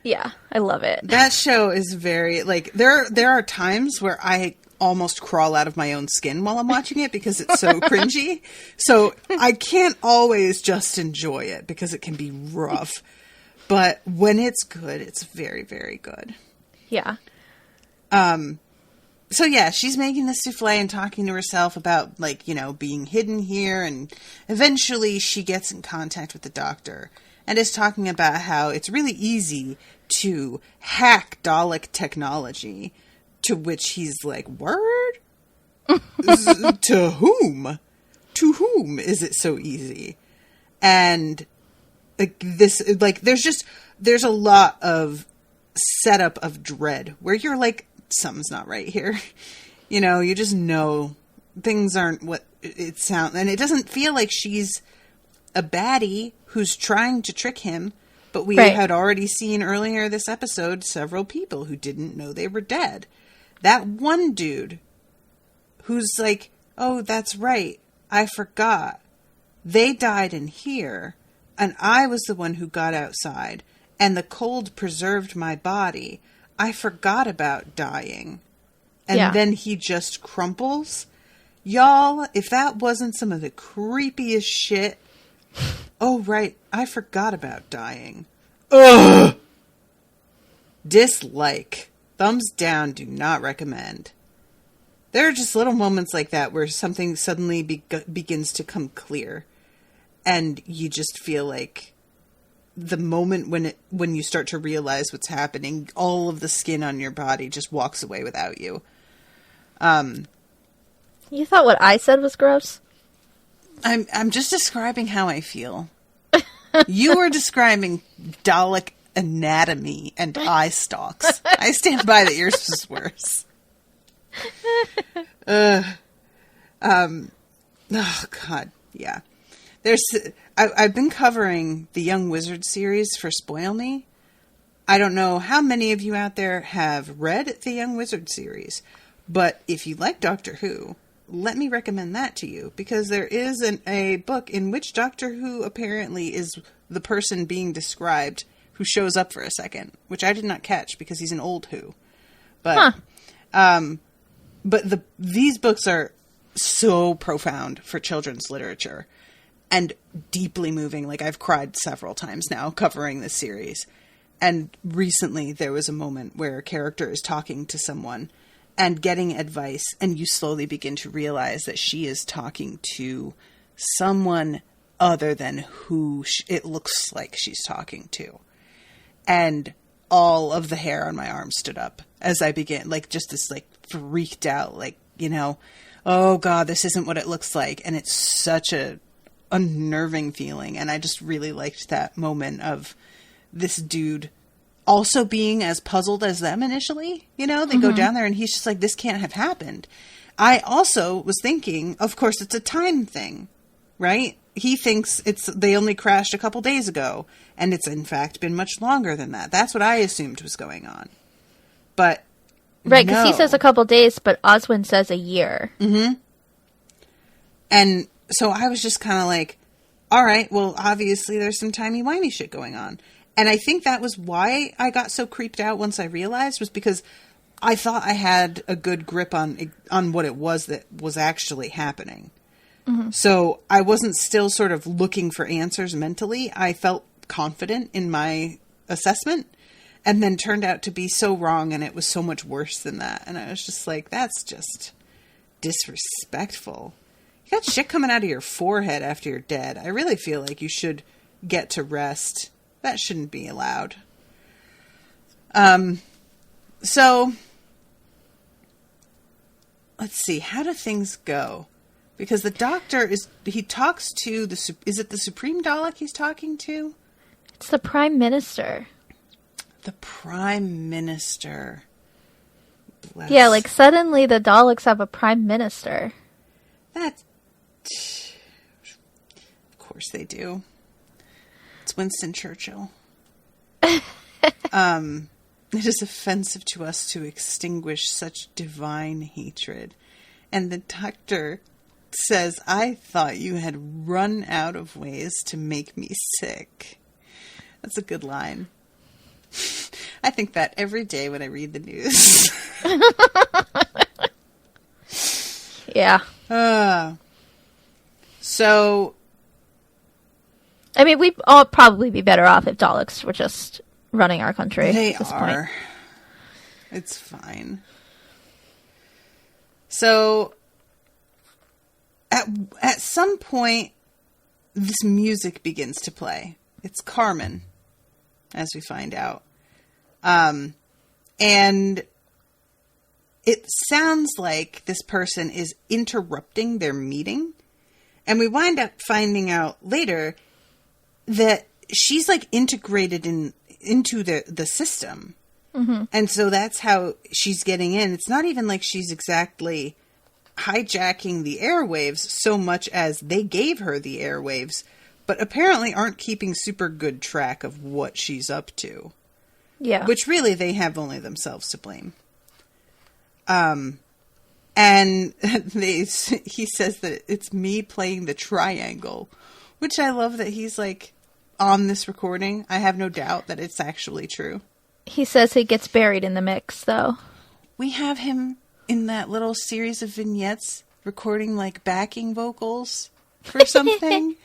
[SPEAKER 3] Yeah, I love it.
[SPEAKER 2] That show is very, like, there are times where I almost crawl out of my own skin while I'm watching it because it's so cringy. So I can't always just enjoy it because it can be rough. But when it's good, it's very, very good.
[SPEAKER 3] Yeah.
[SPEAKER 2] So yeah, she's making the souffle and talking to herself about, like, you know, being hidden here. And eventually she gets in contact with the doctor and is talking about how it's really easy to hack Dalek technology. To which he's like, word? To whom? To whom is it so easy? And like this, like, there's a lot of setup of dread where you're like, something's not right here. You know, you just know things aren't what it sounds, and it doesn't feel like she's a baddie who's trying to trick him. But we had already seen earlier this episode several people who didn't know they were dead. That one dude who's like, oh, that's right, I forgot. They died in here, and I was the one who got outside, and the cold preserved my body. I forgot about dying. And then he just crumples. Y'all, if that wasn't some of the creepiest shit. Oh, right, I forgot about dying. Ugh! Dislike. Thumbs down, do not recommend. There are just little moments like that where something suddenly begins to come clear. And you just feel like the moment when you start to realize what's happening, all of the skin on your body just walks away without you.
[SPEAKER 3] You thought what I said was gross?
[SPEAKER 2] I'm just describing how I feel. You were describing Dalek anatomy and eye stalks. I stand by that yours was worse. Oh God, yeah. I've been covering the Young Wizard series for Spoil Me. I don't know how many of you out there have read the Young Wizard series, but if you like Doctor Who, let me recommend that to you, because there is a book in which Doctor Who apparently is the person being described who shows up for a second, which I did not catch because he's an old Who. But, these books are so profound for children's literature and deeply moving. Like, I've cried several times now covering this series. And recently there was a moment where a character is talking to someone and getting advice, and you slowly begin to realize that she is talking to someone other than who it looks like she's talking to. And all of the hair on my arm stood up as I began, like, just this, like, freaked out, like, you know, oh God, this isn't what it looks like. And it's such a unnerving feeling. And I just really liked that moment of this dude also being as puzzled as them initially. You know, they go down there and he's just like, this can't have happened. I also was thinking, of course, it's a time thing, right? He thinks they only crashed a couple days ago, and it's in fact been much longer than that. That's what I assumed was going on. But
[SPEAKER 3] right, because he says a couple days, but Oswin says a year.
[SPEAKER 2] Mm-hmm. And so I was just kind of like, all right, well, obviously there's some timey-wimey shit going on. And I think that was why I got so creeped out once I realized, was because I thought I had a good grip on what it was that was actually happening. Mm-hmm. So I wasn't still sort of looking for answers mentally. I felt confident in my assessment, and then turned out to be so wrong, and it was so much worse than that. And I was just like, that's just disrespectful. You got shit coming out of your forehead after you're dead. I really feel like you should get to rest. That shouldn't be allowed. So, let's see. How do things go? Because the doctor he talks to is it the Supreme Dalek he's talking to?
[SPEAKER 3] It's the Prime Minister.
[SPEAKER 2] The Prime Minister. Bless.
[SPEAKER 3] Yeah, like suddenly the Daleks have a Prime Minister.
[SPEAKER 2] Of course they do. It's Winston Churchill. It is offensive to us to extinguish such divine hatred. And the doctor says, I thought you had run out of ways to make me sick. That's a good line. I think that every day when I read the news.
[SPEAKER 3] Yeah.
[SPEAKER 2] So,
[SPEAKER 3] I mean, we'd all probably be better off if Daleks were just running our country.
[SPEAKER 2] They
[SPEAKER 3] at this
[SPEAKER 2] are.
[SPEAKER 3] Point.
[SPEAKER 2] It's fine. So, at some point, this music begins to play. It's Carmen, as we find out. And it sounds like this person is interrupting their meeting. And we wind up finding out later that she's like integrated into the system.
[SPEAKER 3] Mm-hmm.
[SPEAKER 2] And so that's how she's getting in. It's not even like she's exactly hijacking the airwaves so much as they gave her the airwaves, but apparently aren't keeping super good track of what she's up to.
[SPEAKER 3] Yeah.
[SPEAKER 2] Which really they have only themselves to blame. And he says that it's me playing the triangle, which I love that he's like on this recording. I have no doubt that it's actually true.
[SPEAKER 3] He says he gets buried in the mix, though.
[SPEAKER 2] We have him in that little series of vignettes recording like backing vocals for something.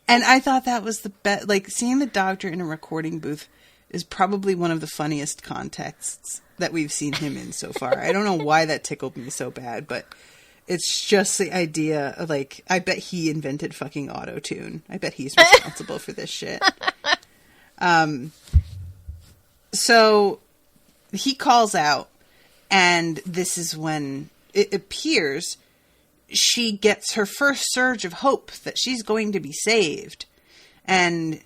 [SPEAKER 2] And I thought that was the best. Like seeing the doctor in a recording booth is probably one of the funniest contexts that we've seen him in so far. I don't know why that tickled me so bad, but it's just the idea of like, I bet he invented fucking auto-tune. I bet he's responsible for this shit. So he calls out, and this is when it appears she gets her first surge of hope that she's going to be saved, and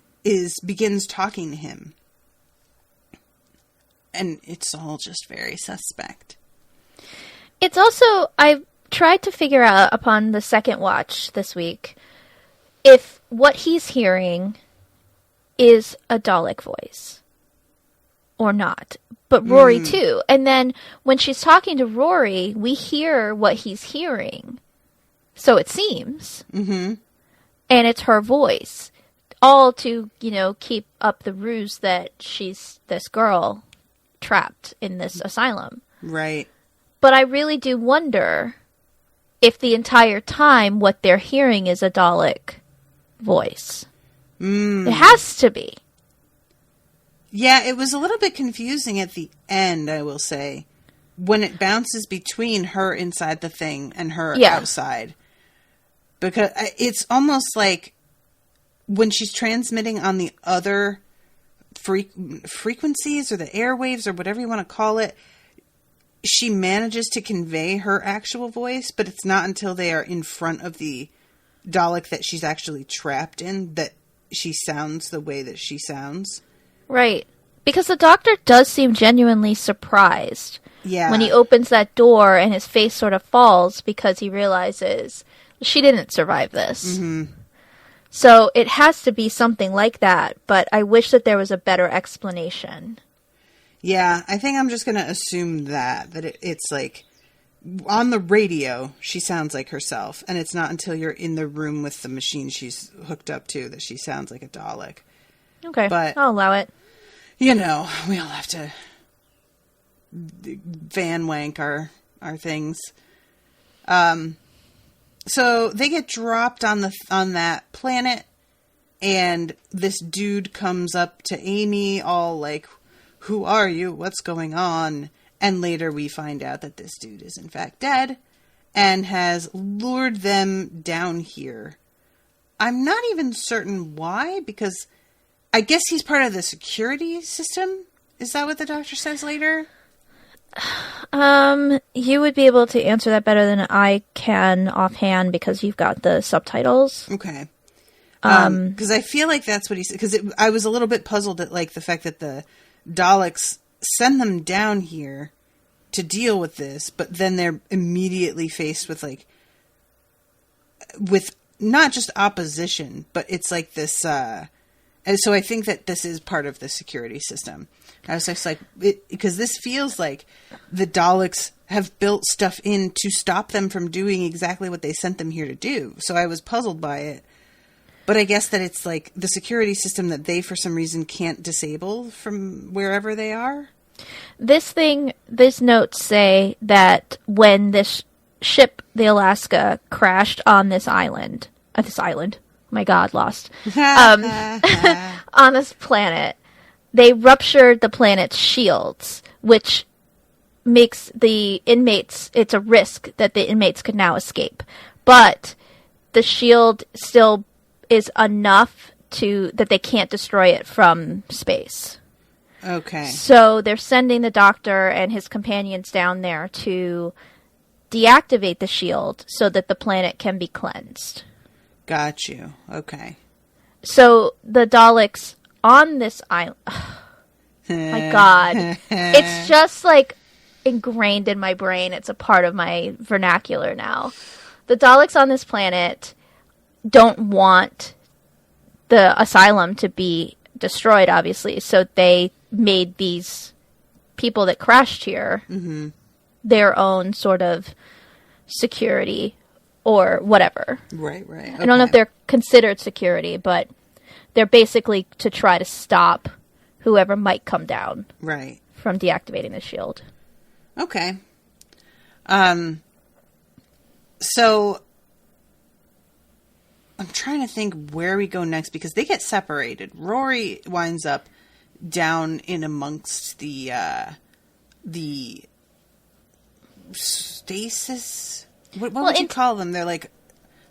[SPEAKER 2] begins talking to him. And it's all just very suspect.
[SPEAKER 3] It's also, I tried to figure out upon the second watch this week if what he's hearing is a Dalek voice or not. But Rory too. And then when she's talking to Rory, we hear what he's hearing. So it seems.
[SPEAKER 2] Mm-hmm.
[SPEAKER 3] And it's her voice. All to, keep up the ruse that she's this girl trapped in this asylum.
[SPEAKER 2] Right.
[SPEAKER 3] But I really do wonder if the entire time what they're hearing is a Dalek voice. It has to be.
[SPEAKER 2] Yeah, it was a little bit confusing at the end, I will say, when it bounces between her inside the thing and her outside. Because it's almost like when she's transmitting on the other frequencies or the airwaves or whatever you want to call it, she manages to convey her actual voice, but it's not until they are in front of the Dalek that she's actually trapped in that she sounds the way that she sounds.
[SPEAKER 3] Right. Because the doctor does seem genuinely surprised when he opens that door and his face sort of falls because he realizes she didn't survive this.
[SPEAKER 2] Mm-hmm.
[SPEAKER 3] So it has to be something like that, but I wish that there was a better explanation.
[SPEAKER 2] Yeah, I think I'm just going to assume that it's like on the radio, she sounds like herself, and it's not until you're in the room with the machine she's hooked up to that she sounds like a Dalek.
[SPEAKER 3] Okay,
[SPEAKER 2] but
[SPEAKER 3] I'll allow it.
[SPEAKER 2] We all have to van wank our things. So they get dropped on that planet, and this dude comes up to Amy all like, "Who are you? What's going on?" And later we find out that this dude is in fact dead, and has lured them down here. I'm not even certain why, because I guess he's part of the security system. Is that what the doctor says later?
[SPEAKER 3] You would be able to answer that better than I can offhand because you've got the subtitles.
[SPEAKER 2] Okay. Because I feel like that's what he said. Because I was a little bit puzzled at like the fact that the Daleks send them down here to deal with this, but then they're immediately faced with with not just opposition, but it's like this. And so I think that this is part of the security system. I was just like, because this feels like the Daleks have built stuff in to stop them from doing exactly what they sent them here to do. So I was puzzled by it. But I guess that it's like the security system that they, for some reason, can't disable from wherever they are.
[SPEAKER 3] These notes say that when this ship, the Alaska, crashed on this island, my God, lost, on this planet, they ruptured the planet's shields, which makes the inmates, it's a risk that the inmates could now escape. But the shield still is enough that they can't destroy it from space.
[SPEAKER 2] Okay.
[SPEAKER 3] So they're sending the doctor and his companions down there to deactivate the shield so that the planet can be cleansed.
[SPEAKER 2] Got you. Okay.
[SPEAKER 3] So the Daleks on this island... my God. It's just like ingrained in my brain. It's a part of my vernacular now. The Daleks on this planet don't want the Asylum to be destroyed, obviously. So they made these people that crashed here their own sort of security or whatever.
[SPEAKER 2] Right. Okay.
[SPEAKER 3] I don't know if they're considered security, but they're basically to try to stop whoever might come down from deactivating the shield.
[SPEAKER 2] Okay. So I'm trying to think where we go next because they get separated. Rory winds up down in amongst the stasis. What would you call them? They're like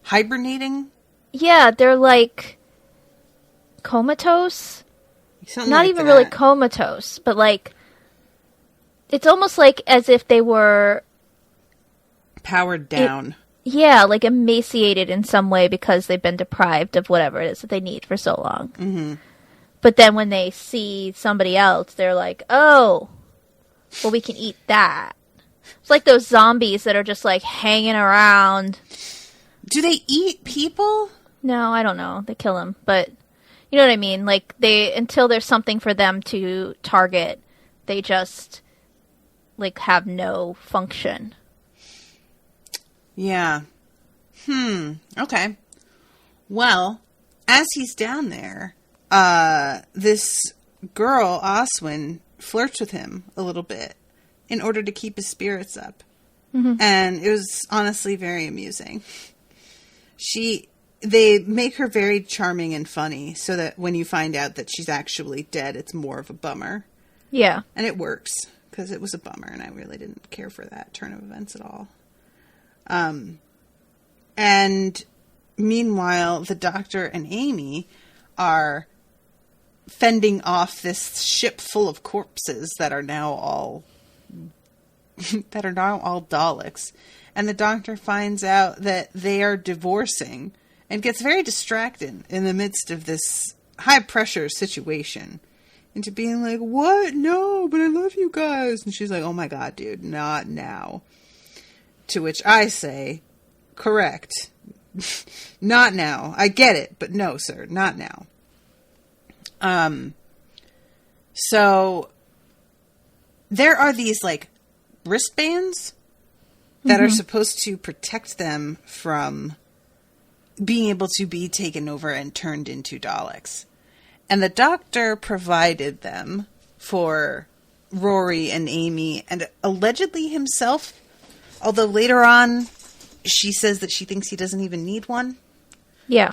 [SPEAKER 2] hibernating? Yeah,
[SPEAKER 3] they're like comatose.
[SPEAKER 2] Something
[SPEAKER 3] Not
[SPEAKER 2] like
[SPEAKER 3] even
[SPEAKER 2] that.
[SPEAKER 3] really comatose, but like it's almost like as if they were
[SPEAKER 2] powered down.
[SPEAKER 3] Like emaciated in some way because they've been deprived of whatever it is that they need for so long. Mm-hmm. But then when they see somebody else, they're like, oh, well, we can eat that. It's like those zombies that are just like hanging around.
[SPEAKER 2] Do they eat people?
[SPEAKER 3] No, I don't know. They kill them. But you know what I mean? Like until there's something for them to target, they just like have no function.
[SPEAKER 2] Yeah. Okay. Well, as he's down there, this girl, Oswin, flirts with him a little bit in order to keep his spirits up. Mm-hmm. And it was honestly very amusing. They make her very charming and funny so that when you find out that she's actually dead, it's more of a bummer.
[SPEAKER 3] Yeah.
[SPEAKER 2] And it works because it was a bummer and I really didn't care for that turn of events at all. And meanwhile, the doctor and Amy are fending off this ship full of corpses that are now all Daleks. And the doctor finds out that they are divorcing and gets very distracted in the midst of this high pressure situation into being like, what? No, but I love you guys. And she's like, oh my God, dude, not now. To which I say, correct. Not now. I get it, but no, sir, not now. So there are these like wristbands that are supposed to protect them from being able to be taken over and turned into Daleks. And the doctor provided them for Rory and Amy and allegedly himself. Although later on, she says that she thinks he doesn't even need one.
[SPEAKER 3] Yeah.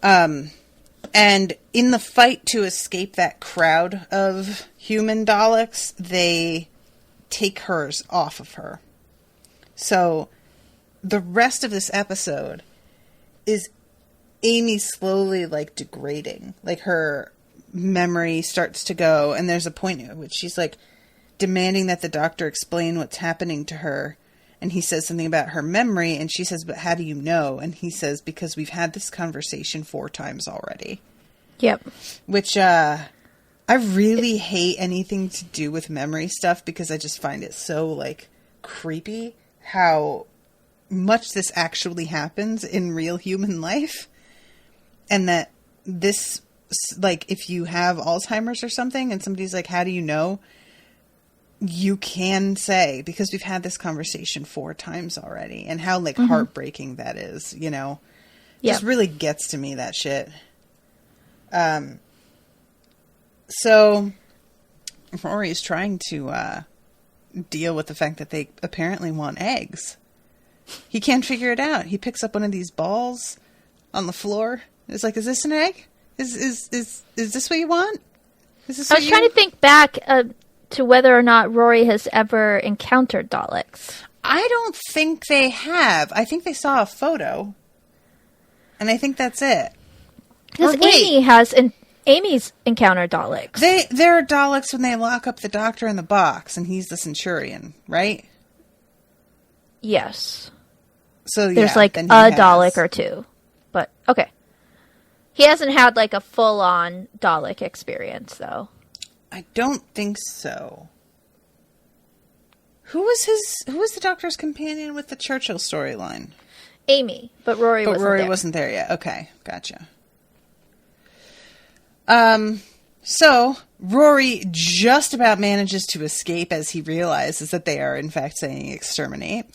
[SPEAKER 2] And in the fight to escape that crowd of human Daleks, they take hers off of her. So the rest of this episode is Amy slowly, like, degrading. Like, her memory starts to go, and there's a point at which she's, like, demanding that the doctor explain what's happening to her. And he says something about her memory, and she says, but how do you know? And he says, because we've had this conversation 4 times already.
[SPEAKER 3] Yep.
[SPEAKER 2] Which, I really hate anything to do with memory stuff, because I just find it so, like, creepy how much this actually happens in real human life. And that this, like, if you have Alzheimer's or something, and somebody's like, how do you know? You can say, because we've had this conversation 4 times already, and how, like, heartbreaking that is, you know?
[SPEAKER 3] Yep.
[SPEAKER 2] Just really gets to me, that shit. So Rory's trying to deal with the fact that they apparently want eggs. He can't figure it out. He picks up one of these balls on the floor. It's like, is this an egg? Is this what you want? Is this
[SPEAKER 3] I was trying to think back to whether or not Rory has ever encountered Daleks.
[SPEAKER 2] I don't think they have. I think they saw a photo. And I think that's it.
[SPEAKER 3] Because Amy's encountered Daleks.
[SPEAKER 2] There are Daleks when they lock up the doctor in the box, and he's the Centurion, right?
[SPEAKER 3] Yes.
[SPEAKER 2] So
[SPEAKER 3] there's like a Dalek or 2. But, okay. He hasn't had like a full-on Dalek experience, though.
[SPEAKER 2] I don't think so. Who was the Doctor's companion with the Churchill storyline?
[SPEAKER 3] Amy, but Rory
[SPEAKER 2] wasn't there yet. Okay, gotcha. So Rory just about manages to escape as he realizes that they are in fact saying exterminate.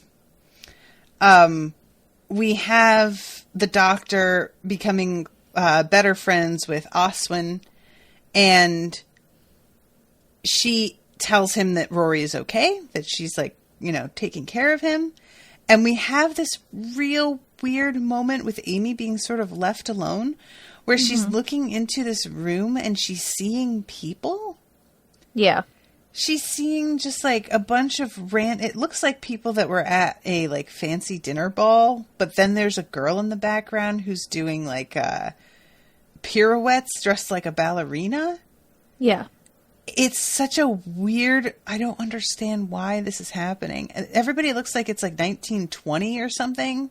[SPEAKER 2] We have the Doctor becoming better friends with Oswin, and she tells him that Rory is okay, that she's, like, you know, taking care of him. And we have this real weird moment with Amy being sort of left alone, where she's looking into this room and she's seeing people.
[SPEAKER 3] Yeah.
[SPEAKER 2] She's seeing just, like, a bunch of it looks like people that were at a, like, fancy dinner ball, but then there's a girl in the background who's doing, like, pirouettes dressed like a ballerina.
[SPEAKER 3] Yeah.
[SPEAKER 2] It's such a weird, I don't understand why this is happening. Everybody looks like it's like 1920 or something.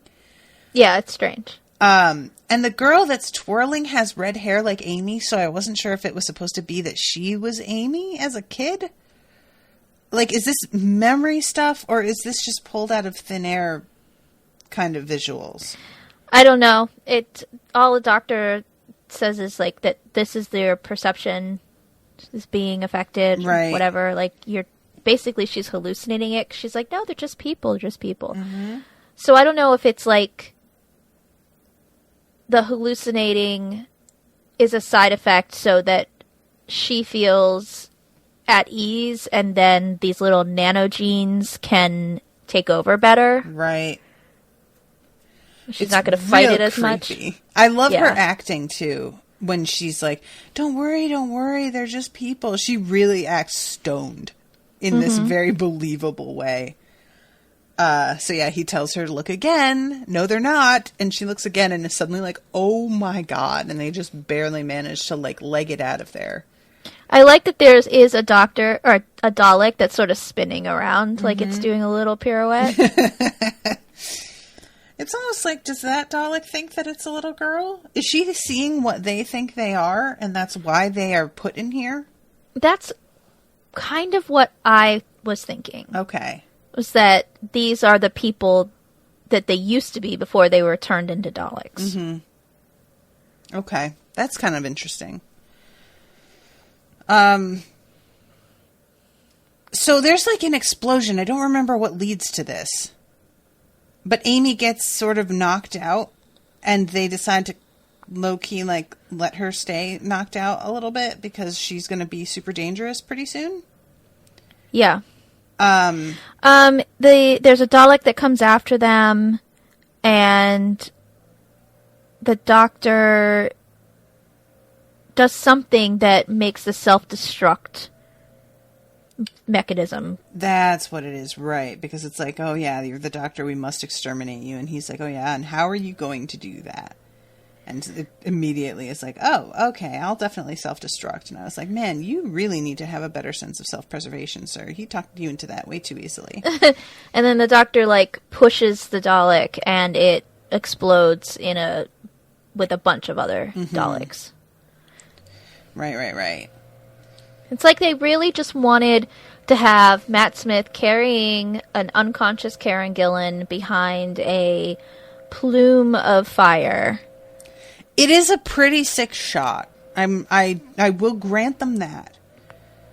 [SPEAKER 3] Yeah, it's strange.
[SPEAKER 2] And the girl that's twirling has red hair like Amy, so I wasn't sure if it was supposed to be that she was Amy as a kid. Like, is this memory stuff, or is this just pulled out of thin air kind of visuals?
[SPEAKER 3] I don't know. All the Doctor says is, like, that this is their perception is being affected,
[SPEAKER 2] right?
[SPEAKER 3] Whatever. Like, she's hallucinating it. She's like, no, they're just people, Mm-hmm. So I don't know if it's like the hallucinating is a side effect so that she feels at ease, and then these little nanogenes can take over better.
[SPEAKER 2] Right.
[SPEAKER 3] She's not going to fight it as
[SPEAKER 2] creepy.
[SPEAKER 3] much.
[SPEAKER 2] I love her acting too. When she's like, don't worry, they're just people. She really acts stoned in this very believable way. So yeah, he tells her to look again. No, they're not. And she looks again and is suddenly like, oh my God. And they just barely manage to, like, leg it out of there.
[SPEAKER 3] I like that there is a Doctor, or a Dalek, that's sort of spinning around like it's doing a little pirouette.
[SPEAKER 2] It's almost like, does that Dalek think that it's a little girl? Is she seeing what they think they are, and that's why they are put in here?
[SPEAKER 3] That's kind of what I was thinking.
[SPEAKER 2] Okay.
[SPEAKER 3] Was that these are the people that they used to be before they were turned into Daleks.
[SPEAKER 2] Mm-hmm. Okay. That's kind of interesting. So there's, like, an explosion. I don't remember what leads to this. But Amy gets sort of knocked out, and they decide to low-key, like, let her stay knocked out a little bit because she's going to be super dangerous pretty soon.
[SPEAKER 3] Yeah. There's a Dalek that comes after them, and the Doctor does something that makes the self-destruct mechanism.
[SPEAKER 2] That's what it is, right? Because it's like, oh yeah, you're the doctor, we must exterminate you. And he's like, oh yeah, and how are you going to do that? And it immediately it's like, oh, okay, I'll definitely self-destruct. And I was like, man, you really need to have a better sense of self-preservation, sir. He talked you into that way too easily.
[SPEAKER 3] And then the doctor, like, pushes the Dalek, and it explodes with a bunch of other Daleks.
[SPEAKER 2] Right.
[SPEAKER 3] It's like they really just wanted to have Matt Smith carrying an unconscious Karen Gillan behind a plume of fire.
[SPEAKER 2] It is a pretty sick shot. I will grant them that.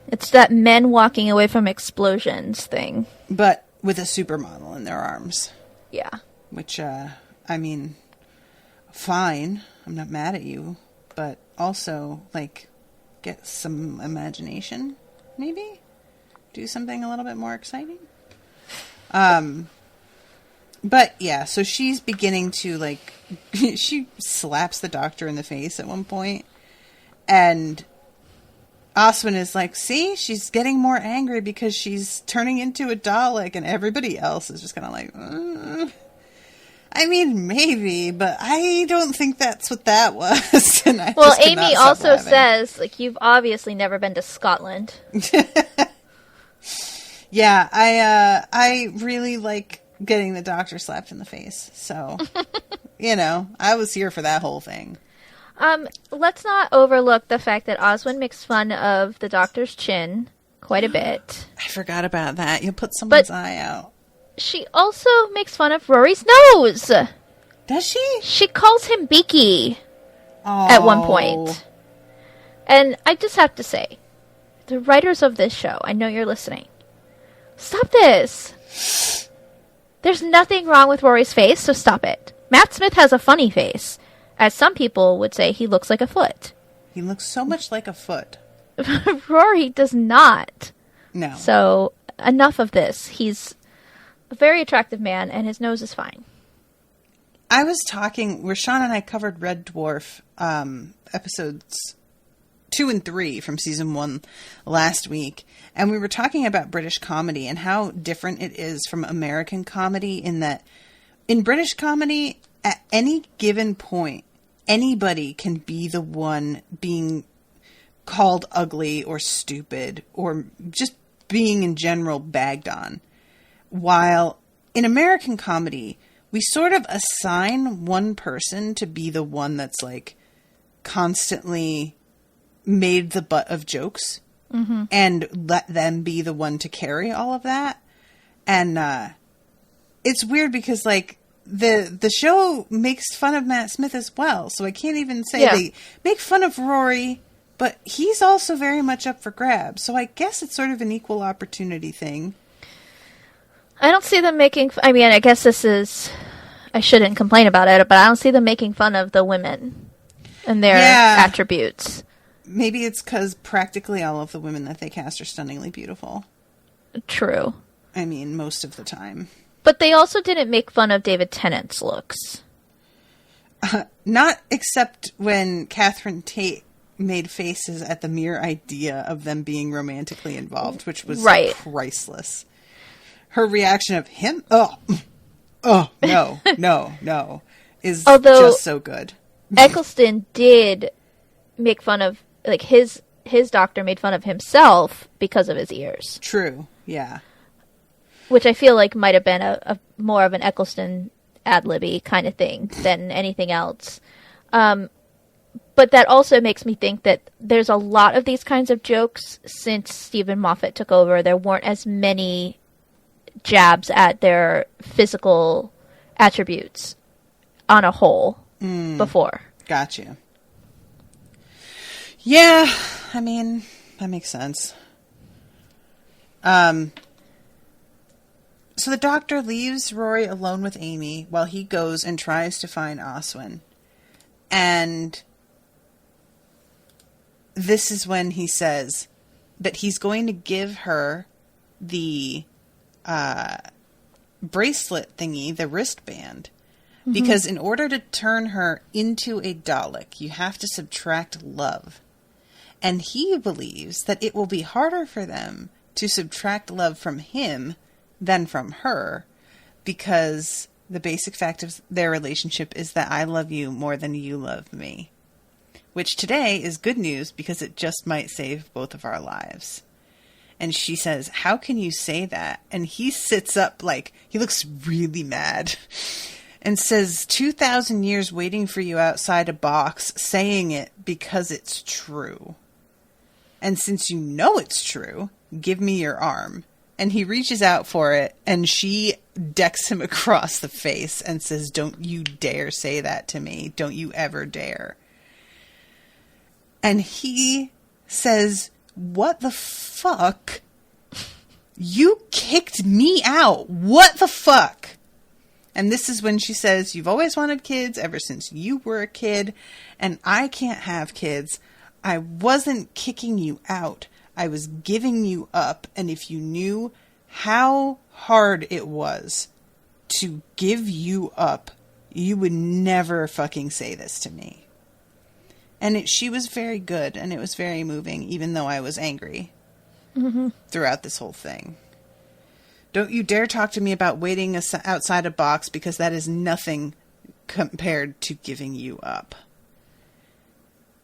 [SPEAKER 3] It's that men walking away from explosions thing.
[SPEAKER 2] But with a supermodel in their arms.
[SPEAKER 3] Yeah.
[SPEAKER 2] Which, I mean, fine. I'm not mad at you. But also, like, get some imagination, maybe? Do something a little bit more exciting? But, yeah, so she's beginning to, like, she slaps the doctor in the face at one point, and Oswin is like, see, she's getting more angry because she's turning into a Dalek, and everybody else is just kind of like, I mean, maybe, but I don't think that's what that was. And
[SPEAKER 3] well, Amy also says, like, you've obviously never been to Scotland.
[SPEAKER 2] Yeah, I really like getting the doctor slapped in the face. So, you know, I was here for that whole thing.
[SPEAKER 3] Let's not overlook the fact that Oswin makes fun of the doctor's chin quite a bit.
[SPEAKER 2] I forgot about that. You put someone's eye out.
[SPEAKER 3] She also makes fun of Rory's nose.
[SPEAKER 2] Does she?
[SPEAKER 3] She calls him Beaky at one point. And I just have to say, the writers of this show, I know you're listening. Stop this. There's nothing wrong with Rory's face, so stop it. Matt Smith has a funny face. As some people would say, he looks like a foot.
[SPEAKER 2] He looks so much like a foot.
[SPEAKER 3] Rory does not.
[SPEAKER 2] No.
[SPEAKER 3] So, enough of this. He's a very attractive man, and his nose is fine.
[SPEAKER 2] I was talking, where Sean and I covered Red Dwarf episodes 2 and 3 from season 1 last week, and we were talking about British comedy and how different it is from American comedy, in that in British comedy, at any given point, anybody can be the one being called ugly or stupid or just being in general bagged on. While in American comedy, we sort of assign one person to be the one that's like constantly made the butt of jokes and let them be the one to carry all of that. And it's weird because like the show makes fun of Matt Smith as well. So I can't even say they make fun of Rory, but he's also very much up for grabs. So I guess it's sort of an equal opportunity thing.
[SPEAKER 3] I don't see them making... I mean, I guess this is... I shouldn't complain about it, but I don't see them making fun of the women and their attributes.
[SPEAKER 2] Maybe it's because practically all of the women that they cast are stunningly beautiful.
[SPEAKER 3] True.
[SPEAKER 2] I mean, most of the time.
[SPEAKER 3] But they also didn't make fun of David Tennant's looks.
[SPEAKER 2] Not except when Catherine Tate made faces at the mere idea of them being romantically involved, which was priceless. Her reaction of him, no, is just so good.
[SPEAKER 3] Eccleston did make fun of, like, his doctor made fun of himself because of his ears.
[SPEAKER 2] True, yeah.
[SPEAKER 3] Which I feel like might have been a more of an Eccleston ad-libby kind of thing than anything else. But that also makes me think that there's a lot of these kinds of jokes since Stephen Moffat took over. There weren't as many jabs at their physical attributes on a whole before.
[SPEAKER 2] Gotcha. Yeah, I mean, that makes sense. So the doctor leaves Rory alone with Amy while he goes and tries to find Oswin. And this is when he says that he's going to give her the bracelet thingy, the wristband, because in order to turn her into a Dalek, you have to subtract love. And he believes that it will be harder for them to subtract love from him than from her, because the basic fact of their relationship is that I love you more than you love me. Which today is good news because it just might save both of our lives. And she says, how can you say that? And he sits up like, he looks really mad and says, 2,000 years waiting for you outside a box, saying it because it's true. And since you know it's true, give me your arm. And he reaches out for it, and she decks him across the face and says, don't you dare say that to me. Don't you ever dare. And he says, what the fuck? You kicked me out. What the fuck? And this is when she says, you've always wanted kids ever since you were a kid, and I can't have kids. I wasn't kicking you out. I was giving you up. And if you knew how hard it was to give you up, you would never fucking say this to me. And she was very good, and it was very moving, even though I was angry throughout this whole thing. Don't you dare talk to me about waiting outside a box, because that is nothing compared to giving you up.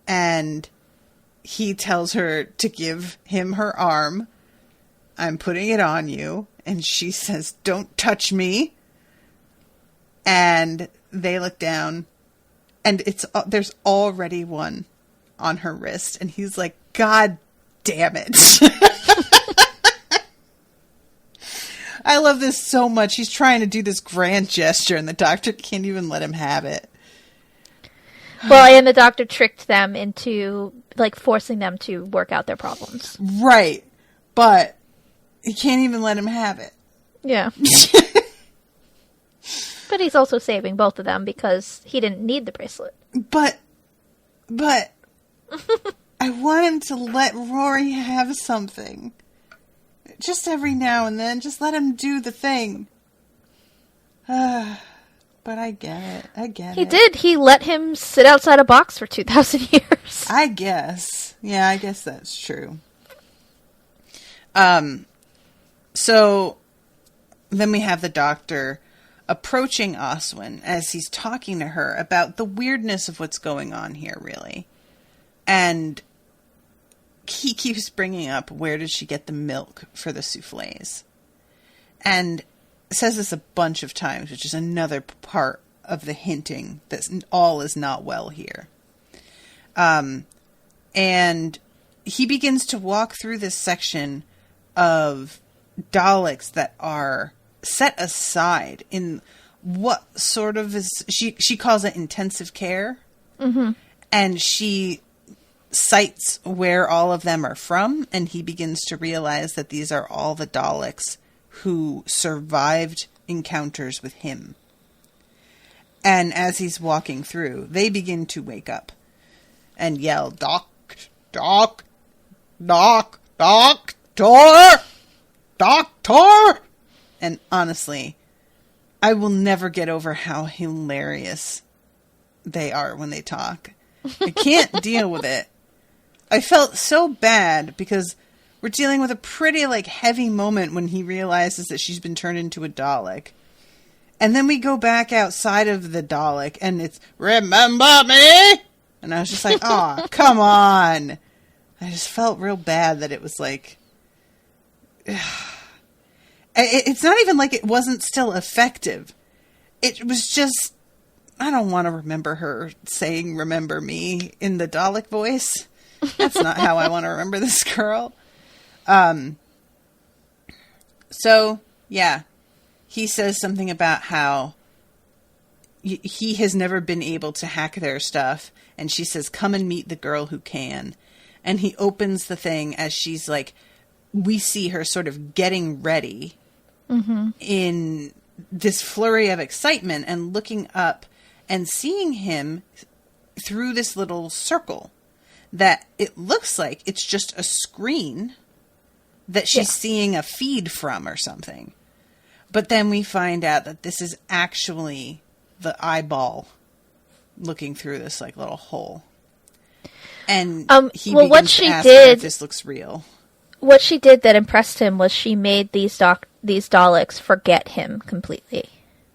[SPEAKER 2] And he tells her to give him her arm. I'm putting it on you. And she says, don't touch me. And they look down, and there's already one on her wrist. And he's like, God damn it. I love this so much. He's trying to do this grand gesture, and the doctor can't even let him have it.
[SPEAKER 3] Well, and the doctor tricked them into, like, forcing them to work out their problems.
[SPEAKER 2] Right. But he can't even let him have it.
[SPEAKER 3] Yeah. But he's also saving both of them because he didn't need the bracelet.
[SPEAKER 2] But I want him to let Rory have something. Just every now and then. Just let him do the thing. But I get it.
[SPEAKER 3] He did. He let him sit outside a box for 2,000 years.
[SPEAKER 2] I guess. Yeah, I guess that's true. So then we have the doctor approaching Oswin as he's talking to her about the weirdness of what's going on here, really. And he keeps bringing up, where did she get the milk for the souffles? And says this a bunch of times, which is another part of the hinting that all is not well here. And he begins to walk through this section of Daleks that are set aside in what sort of is, she calls it intensive care. Mm-hmm. And she cites where all of them are from, and he begins to realize that these are all the Daleks who survived encounters with him. And as he's walking through, they begin to wake up and yell, Doc, Doc, Doc, Doctor, Doctor. And honestly, I will never get over how hilarious they are when they talk. I can't deal with it. I felt so bad because we're dealing with a pretty, like, heavy moment when he realizes that she's been turned into a Dalek. And then we go back outside of the Dalek, and it's, remember me? And I was just like, oh, come on. I just felt real bad that it was like... It's not even like it wasn't still effective. It was just... I don't want to remember her saying, remember me, in the Dalek voice. That's not how I want to remember this girl. So, yeah. He says something about how he has never been able to hack their stuff. And she says, come and meet the girl who can. And he opens the thing as she's like, we see her sort of getting ready in this flurry of excitement and looking up and seeing him through this little circle that it looks like it's just a screen that she's seeing a feed from or something. But then we find out that this is actually the eyeball looking through this like little hole. And he begins to ask her if this looks real.
[SPEAKER 3] what she did that impressed him was she made these Daleks forget him completely.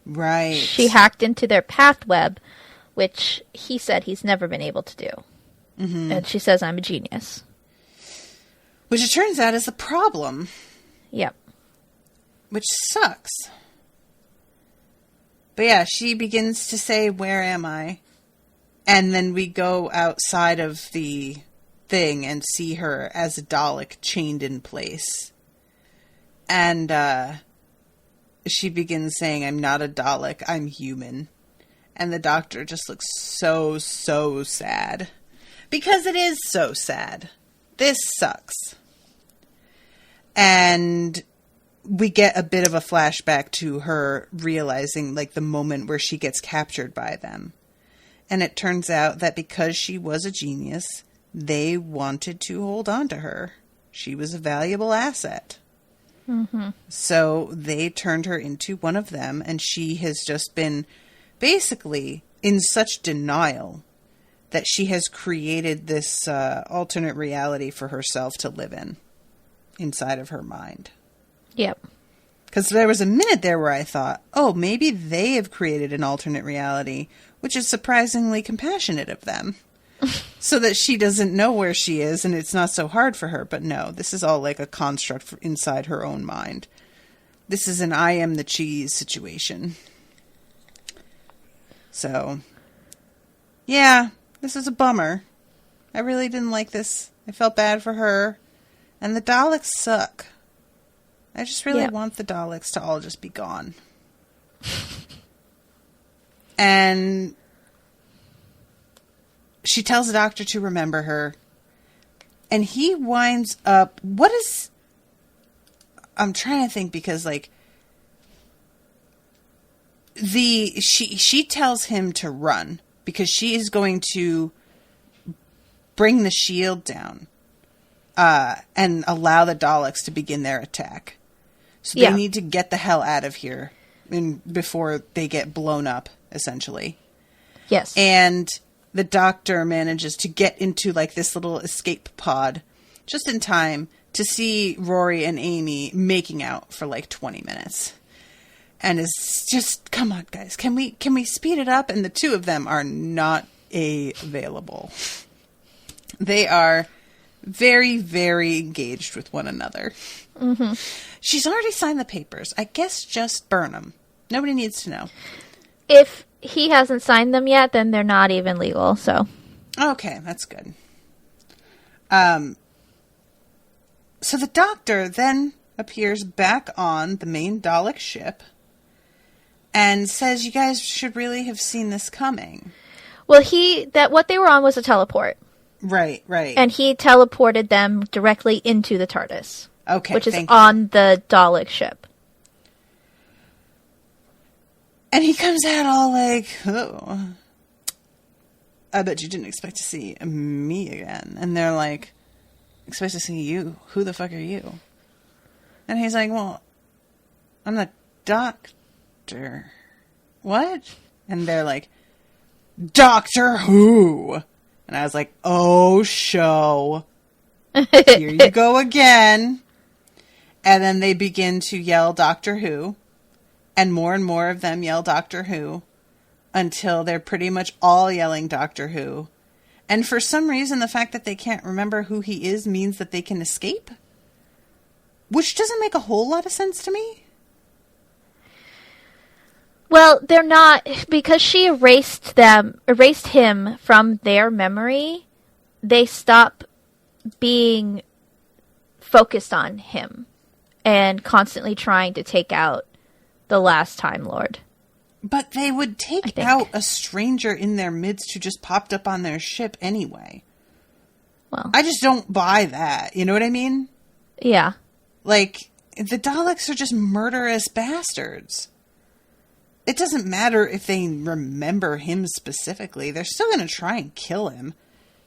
[SPEAKER 2] Right.
[SPEAKER 3] She hacked into their path web, which he said he's never been able to do. Mm-hmm. And she says, I'm a genius.
[SPEAKER 2] Which it turns out is a problem.
[SPEAKER 3] Yep.
[SPEAKER 2] Which sucks. But yeah, she begins to say, where am I? And then we go outside of the thing and see her as a Dalek chained in place. And she begins saying, I'm not a Dalek, I'm human. And the doctor just looks so sad. Because it is so sad. This sucks. And we get a bit of a flashback to her realizing, like, the moment where she gets captured by them. And it turns out that because she was a genius, they wanted to hold on to her. She was a valuable asset. Mm-hmm. So they turned her into one of them, and she has just been basically in such denial that she has created this alternate reality for herself to live in inside of her mind.
[SPEAKER 3] Yep.
[SPEAKER 2] Because there was a minute there where I thought, oh, maybe they have created an alternate reality, which is surprisingly compassionate of them. So that she doesn't know where she is and it's not so hard for her. But no, this is all like a construct inside her own mind. This is an I am the cheese situation. So, yeah, this is a bummer. I really didn't like this. I felt bad for her. And the Daleks suck. I just really want the Daleks to all just be gone. And she tells the doctor to remember her. And he winds up... I'm trying to think because, like... She tells him to run. Because she is going to bring the shield down. And allow the Daleks to begin their attack. So they need to get the hell out of here before they get blown up, essentially.
[SPEAKER 3] Yes.
[SPEAKER 2] And the doctor manages to get into like this little escape pod just in time to see Rory and Amy making out for like 20 minutes. And is just, come on, guys, can we speed it up? And the two of them are not available. They are very, very engaged with one another. Mm-hmm. She's already signed the papers. I guess just burn them. Nobody needs to know.
[SPEAKER 3] If he hasn't signed them yet, then they're not even legal, so.
[SPEAKER 2] Okay, that's good. So the doctor then appears back on the main Dalek ship and says, you guys should really have seen this coming.
[SPEAKER 3] Well, what they were on was a teleport.
[SPEAKER 2] Right.
[SPEAKER 3] And he teleported them directly into the TARDIS.
[SPEAKER 2] Okay,
[SPEAKER 3] which is on the Dalek ship.
[SPEAKER 2] And he comes out all like, oh, I bet you didn't expect to see me again. And they're like, expect to see you? Who the fuck are you? And he's like, well, I'm the doctor. What? And they're like, Doctor Who? And I was like, oh, show. Here you go again. And then they begin to yell Doctor Who. And more of them yell Doctor Who. Until they're pretty much all yelling Doctor Who. And for some reason, the fact that they can't remember who he is means that they can escape. Which doesn't make a whole lot of sense to me.
[SPEAKER 3] Well, they're not... Because she erased him from their memory, they stop being focused on him and constantly trying to take out the last Time Lord.
[SPEAKER 2] But they would take out a stranger in their midst who just popped up on their ship anyway.
[SPEAKER 3] Well,
[SPEAKER 2] I just don't buy that. You know what I mean?
[SPEAKER 3] Yeah.
[SPEAKER 2] Like, the Daleks are just murderous bastards. It doesn't matter if they remember him specifically. They're still going to try and kill him.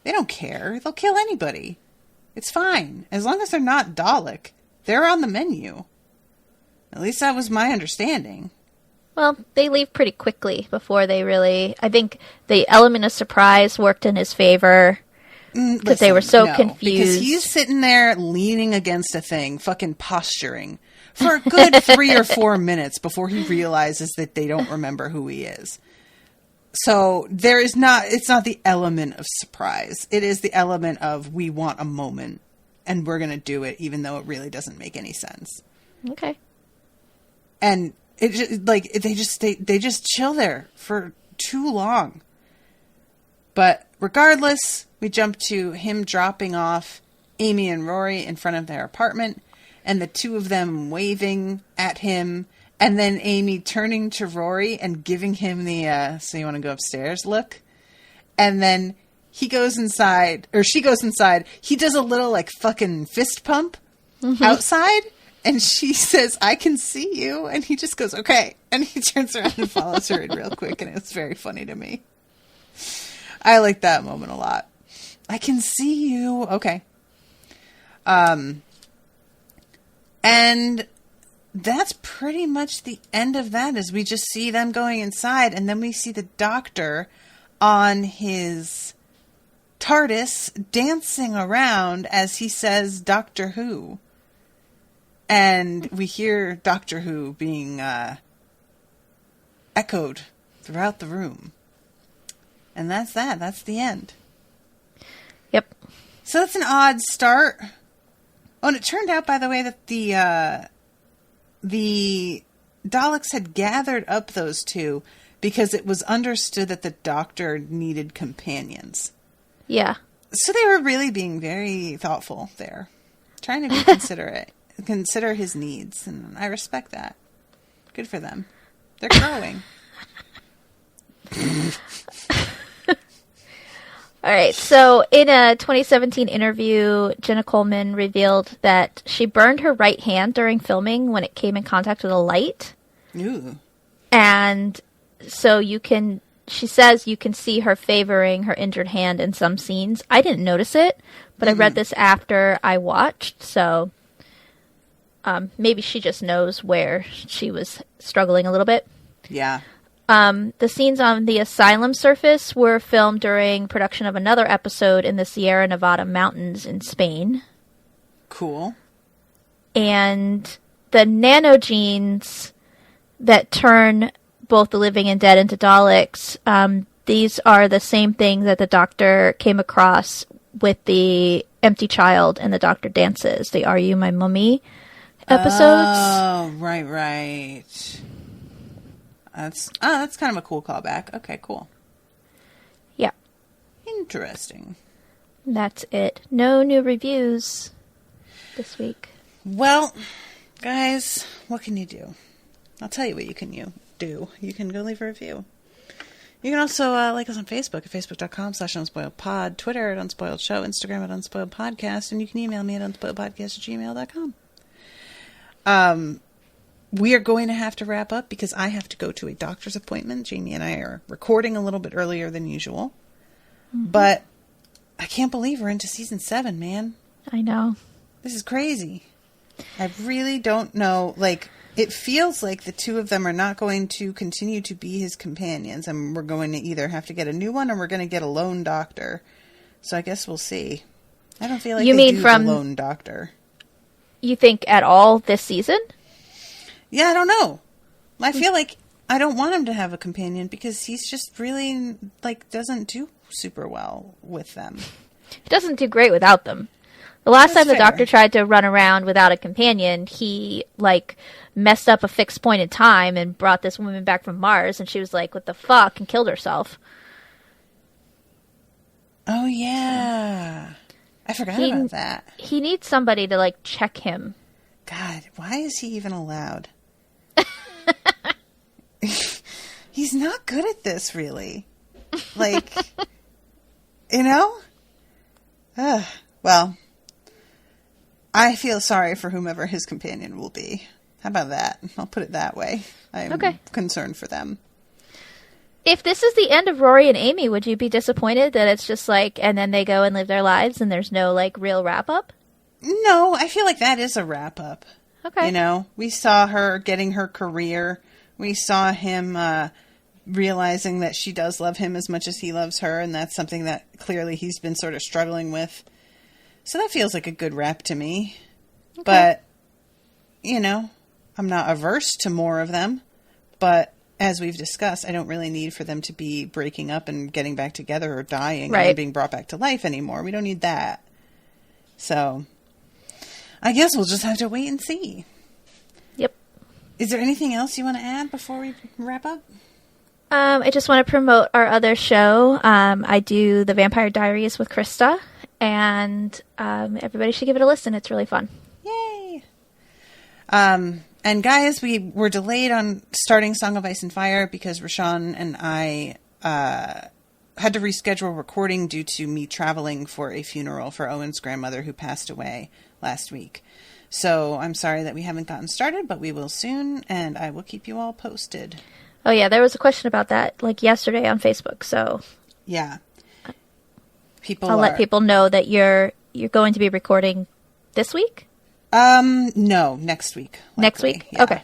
[SPEAKER 2] They don't care. They'll kill anybody. It's fine. As long as they're not Dalek, they're on the menu. At least that was my understanding.
[SPEAKER 3] Well, they leave pretty quickly before they really... I think the element of surprise worked in his favor. Because they were so confused.
[SPEAKER 2] Because he's sitting there leaning against a thing, fucking posturing for a good 3 or 4 minutes before he realizes that they don't remember who he is. So it's not the element of surprise. It is the element of, we want a moment and we're going to do it even though it really doesn't make any sense.
[SPEAKER 3] Okay.
[SPEAKER 2] And it just, like, they just chill there for too long. But regardless, we jump to him dropping off Amy and Rory in front of their apartment, and the two of them waving at him, and then Amy turning to Rory and giving him the, so you want to go upstairs look? And then he goes inside, or she goes inside. He does a little, like, fucking fist pump outside, and she says, I can see you. And he just goes, okay. And he turns around and follows her in real quick, and it's very funny to me. I like that moment a lot. I can see you. Okay. And that's pretty much the end of that, is we just see them going inside, and then we see the Doctor on his TARDIS dancing around as he says Doctor Who. And we hear Doctor Who being echoed throughout the room. And that's that. That's the end.
[SPEAKER 3] Yep.
[SPEAKER 2] So that's an odd start. Oh, and it turned out, by the way, that the Daleks had gathered up those two because it was understood that the Doctor needed companions.
[SPEAKER 3] Yeah.
[SPEAKER 2] So they were really being very thoughtful there. Trying to be considerate. Consider his needs. And I respect that. Good for them. They're growing.
[SPEAKER 3] All right, so in a 2017 interview, Jenna Coleman revealed that she burned her right hand during filming when it came in contact with a light.
[SPEAKER 2] Ooh.
[SPEAKER 3] And so she says you can see her favoring her injured hand in some scenes. I didn't notice it, but I read this after I watched, so maybe she just knows where she was struggling a little bit.
[SPEAKER 2] Yeah.
[SPEAKER 3] The scenes on the Asylum surface were filmed during production of another episode in the Sierra Nevada mountains in Spain.
[SPEAKER 2] Cool.
[SPEAKER 3] And the nanogenes that turn both the living and dead into Daleks, these are the same thing that the Doctor came across with the Empty Child and the Doctor Dances, the Are You My Mummy episodes.
[SPEAKER 2] Oh, right. That's kind of a cool callback. Okay, cool.
[SPEAKER 3] Yeah.
[SPEAKER 2] Interesting.
[SPEAKER 3] That's it. No new reviews this week.
[SPEAKER 2] Well, guys, what can you do? I'll tell you what you can do. You can go leave a review. You can also like us on Facebook at facebook.com/unspoiledpod, Twitter at unspoiledshow, Instagram at unspoiledpodcast, and you can email me at unspoiledpodcast@gmail.com. We are going to have to wrap up because I have to go to a doctor's appointment. Jamie and I are recording a little bit earlier than usual. Mm-hmm. But I can't believe we're into season 7, man.
[SPEAKER 3] I know.
[SPEAKER 2] This is crazy. I really don't know. Like, it feels like the two of them are not going to continue to be his companions. And we're going to either have to get a new one or we're going to get a lone doctor. So I guess we'll see. I don't feel like they do the lone doctor.
[SPEAKER 3] You think at all this season?
[SPEAKER 2] Yeah, I don't know. I feel like I don't want him to have a companion because he's just really, like, doesn't do super well with them.
[SPEAKER 3] He doesn't do great without them. The last time the
[SPEAKER 2] fair.
[SPEAKER 3] Doctor tried to run around without a companion, he, like, messed up a fixed point in time and brought this woman back from Mars, and she was like, what the fuck, and killed herself.
[SPEAKER 2] Oh, yeah. I forgot about that.
[SPEAKER 3] He needs somebody to, like, check him.
[SPEAKER 2] God, why is he even allowed? He's not good at this, really. Like, you know? Well, I feel sorry for whomever his companion will be. How about that? I'll put it that way. I'm concerned for them.
[SPEAKER 3] If this is the end of Rory and Amy, would you be disappointed that it's just like, and then they go and live their lives and there's no, like, real wrap-up?
[SPEAKER 2] No, I feel like that is a wrap-up.
[SPEAKER 3] Okay.
[SPEAKER 2] You know, we saw her getting her career. We saw him realizing that she does love him as much as he loves her, and that's something that clearly he's been sort of struggling with. So that feels like a good rep to me. Okay. But, you know, I'm not averse to more of them. But as we've discussed, I don't really need for them to be breaking up and getting back together or dying and then being brought back to life anymore. We don't need that. So I guess we'll just have to wait and see.
[SPEAKER 3] Yep.
[SPEAKER 2] Is there anything else you want to add before we wrap up?
[SPEAKER 3] I just want to promote our other show. I do the Vampire Diaries with Krista, and everybody should give it a listen. It's really fun.
[SPEAKER 2] Yay! And guys, we were delayed on starting Song of Ice and Fire because Rashawn and I had to reschedule recording due to me traveling for a funeral for Owen's grandmother who passed away last week. So I'm sorry that we haven't gotten started, but we will soon, and I will keep you all posted.
[SPEAKER 3] Oh, yeah, there was a question about that, like, yesterday on Facebook, so...
[SPEAKER 2] Yeah.
[SPEAKER 3] I'll let people know that you're going to be recording this week?
[SPEAKER 2] No, next week. Likely.
[SPEAKER 3] Next week?
[SPEAKER 2] Yeah.
[SPEAKER 3] Okay.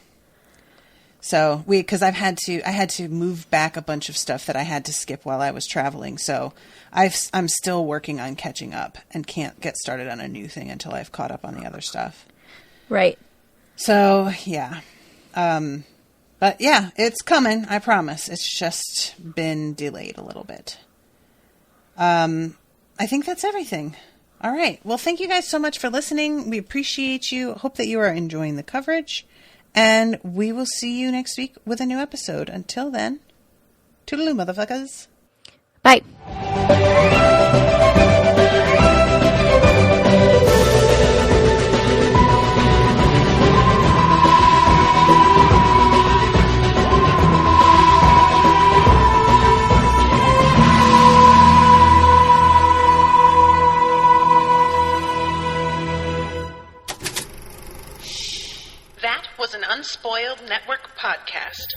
[SPEAKER 2] So, because I had to move back a bunch of stuff that I had to skip while I was traveling, so I'm still working on catching up and can't get started on a new thing until I've caught up on the other stuff. Right. So, yeah. But yeah, it's coming, I promise. It's just been delayed a little bit. I think that's everything. All right. Well, thank you guys so much for listening. We appreciate you. Hope that you are enjoying the coverage. And we will see you next week with a new episode. Until then, toodaloo, motherfuckers.
[SPEAKER 3] Bye.
[SPEAKER 1] Was an Unspoiled Network podcast.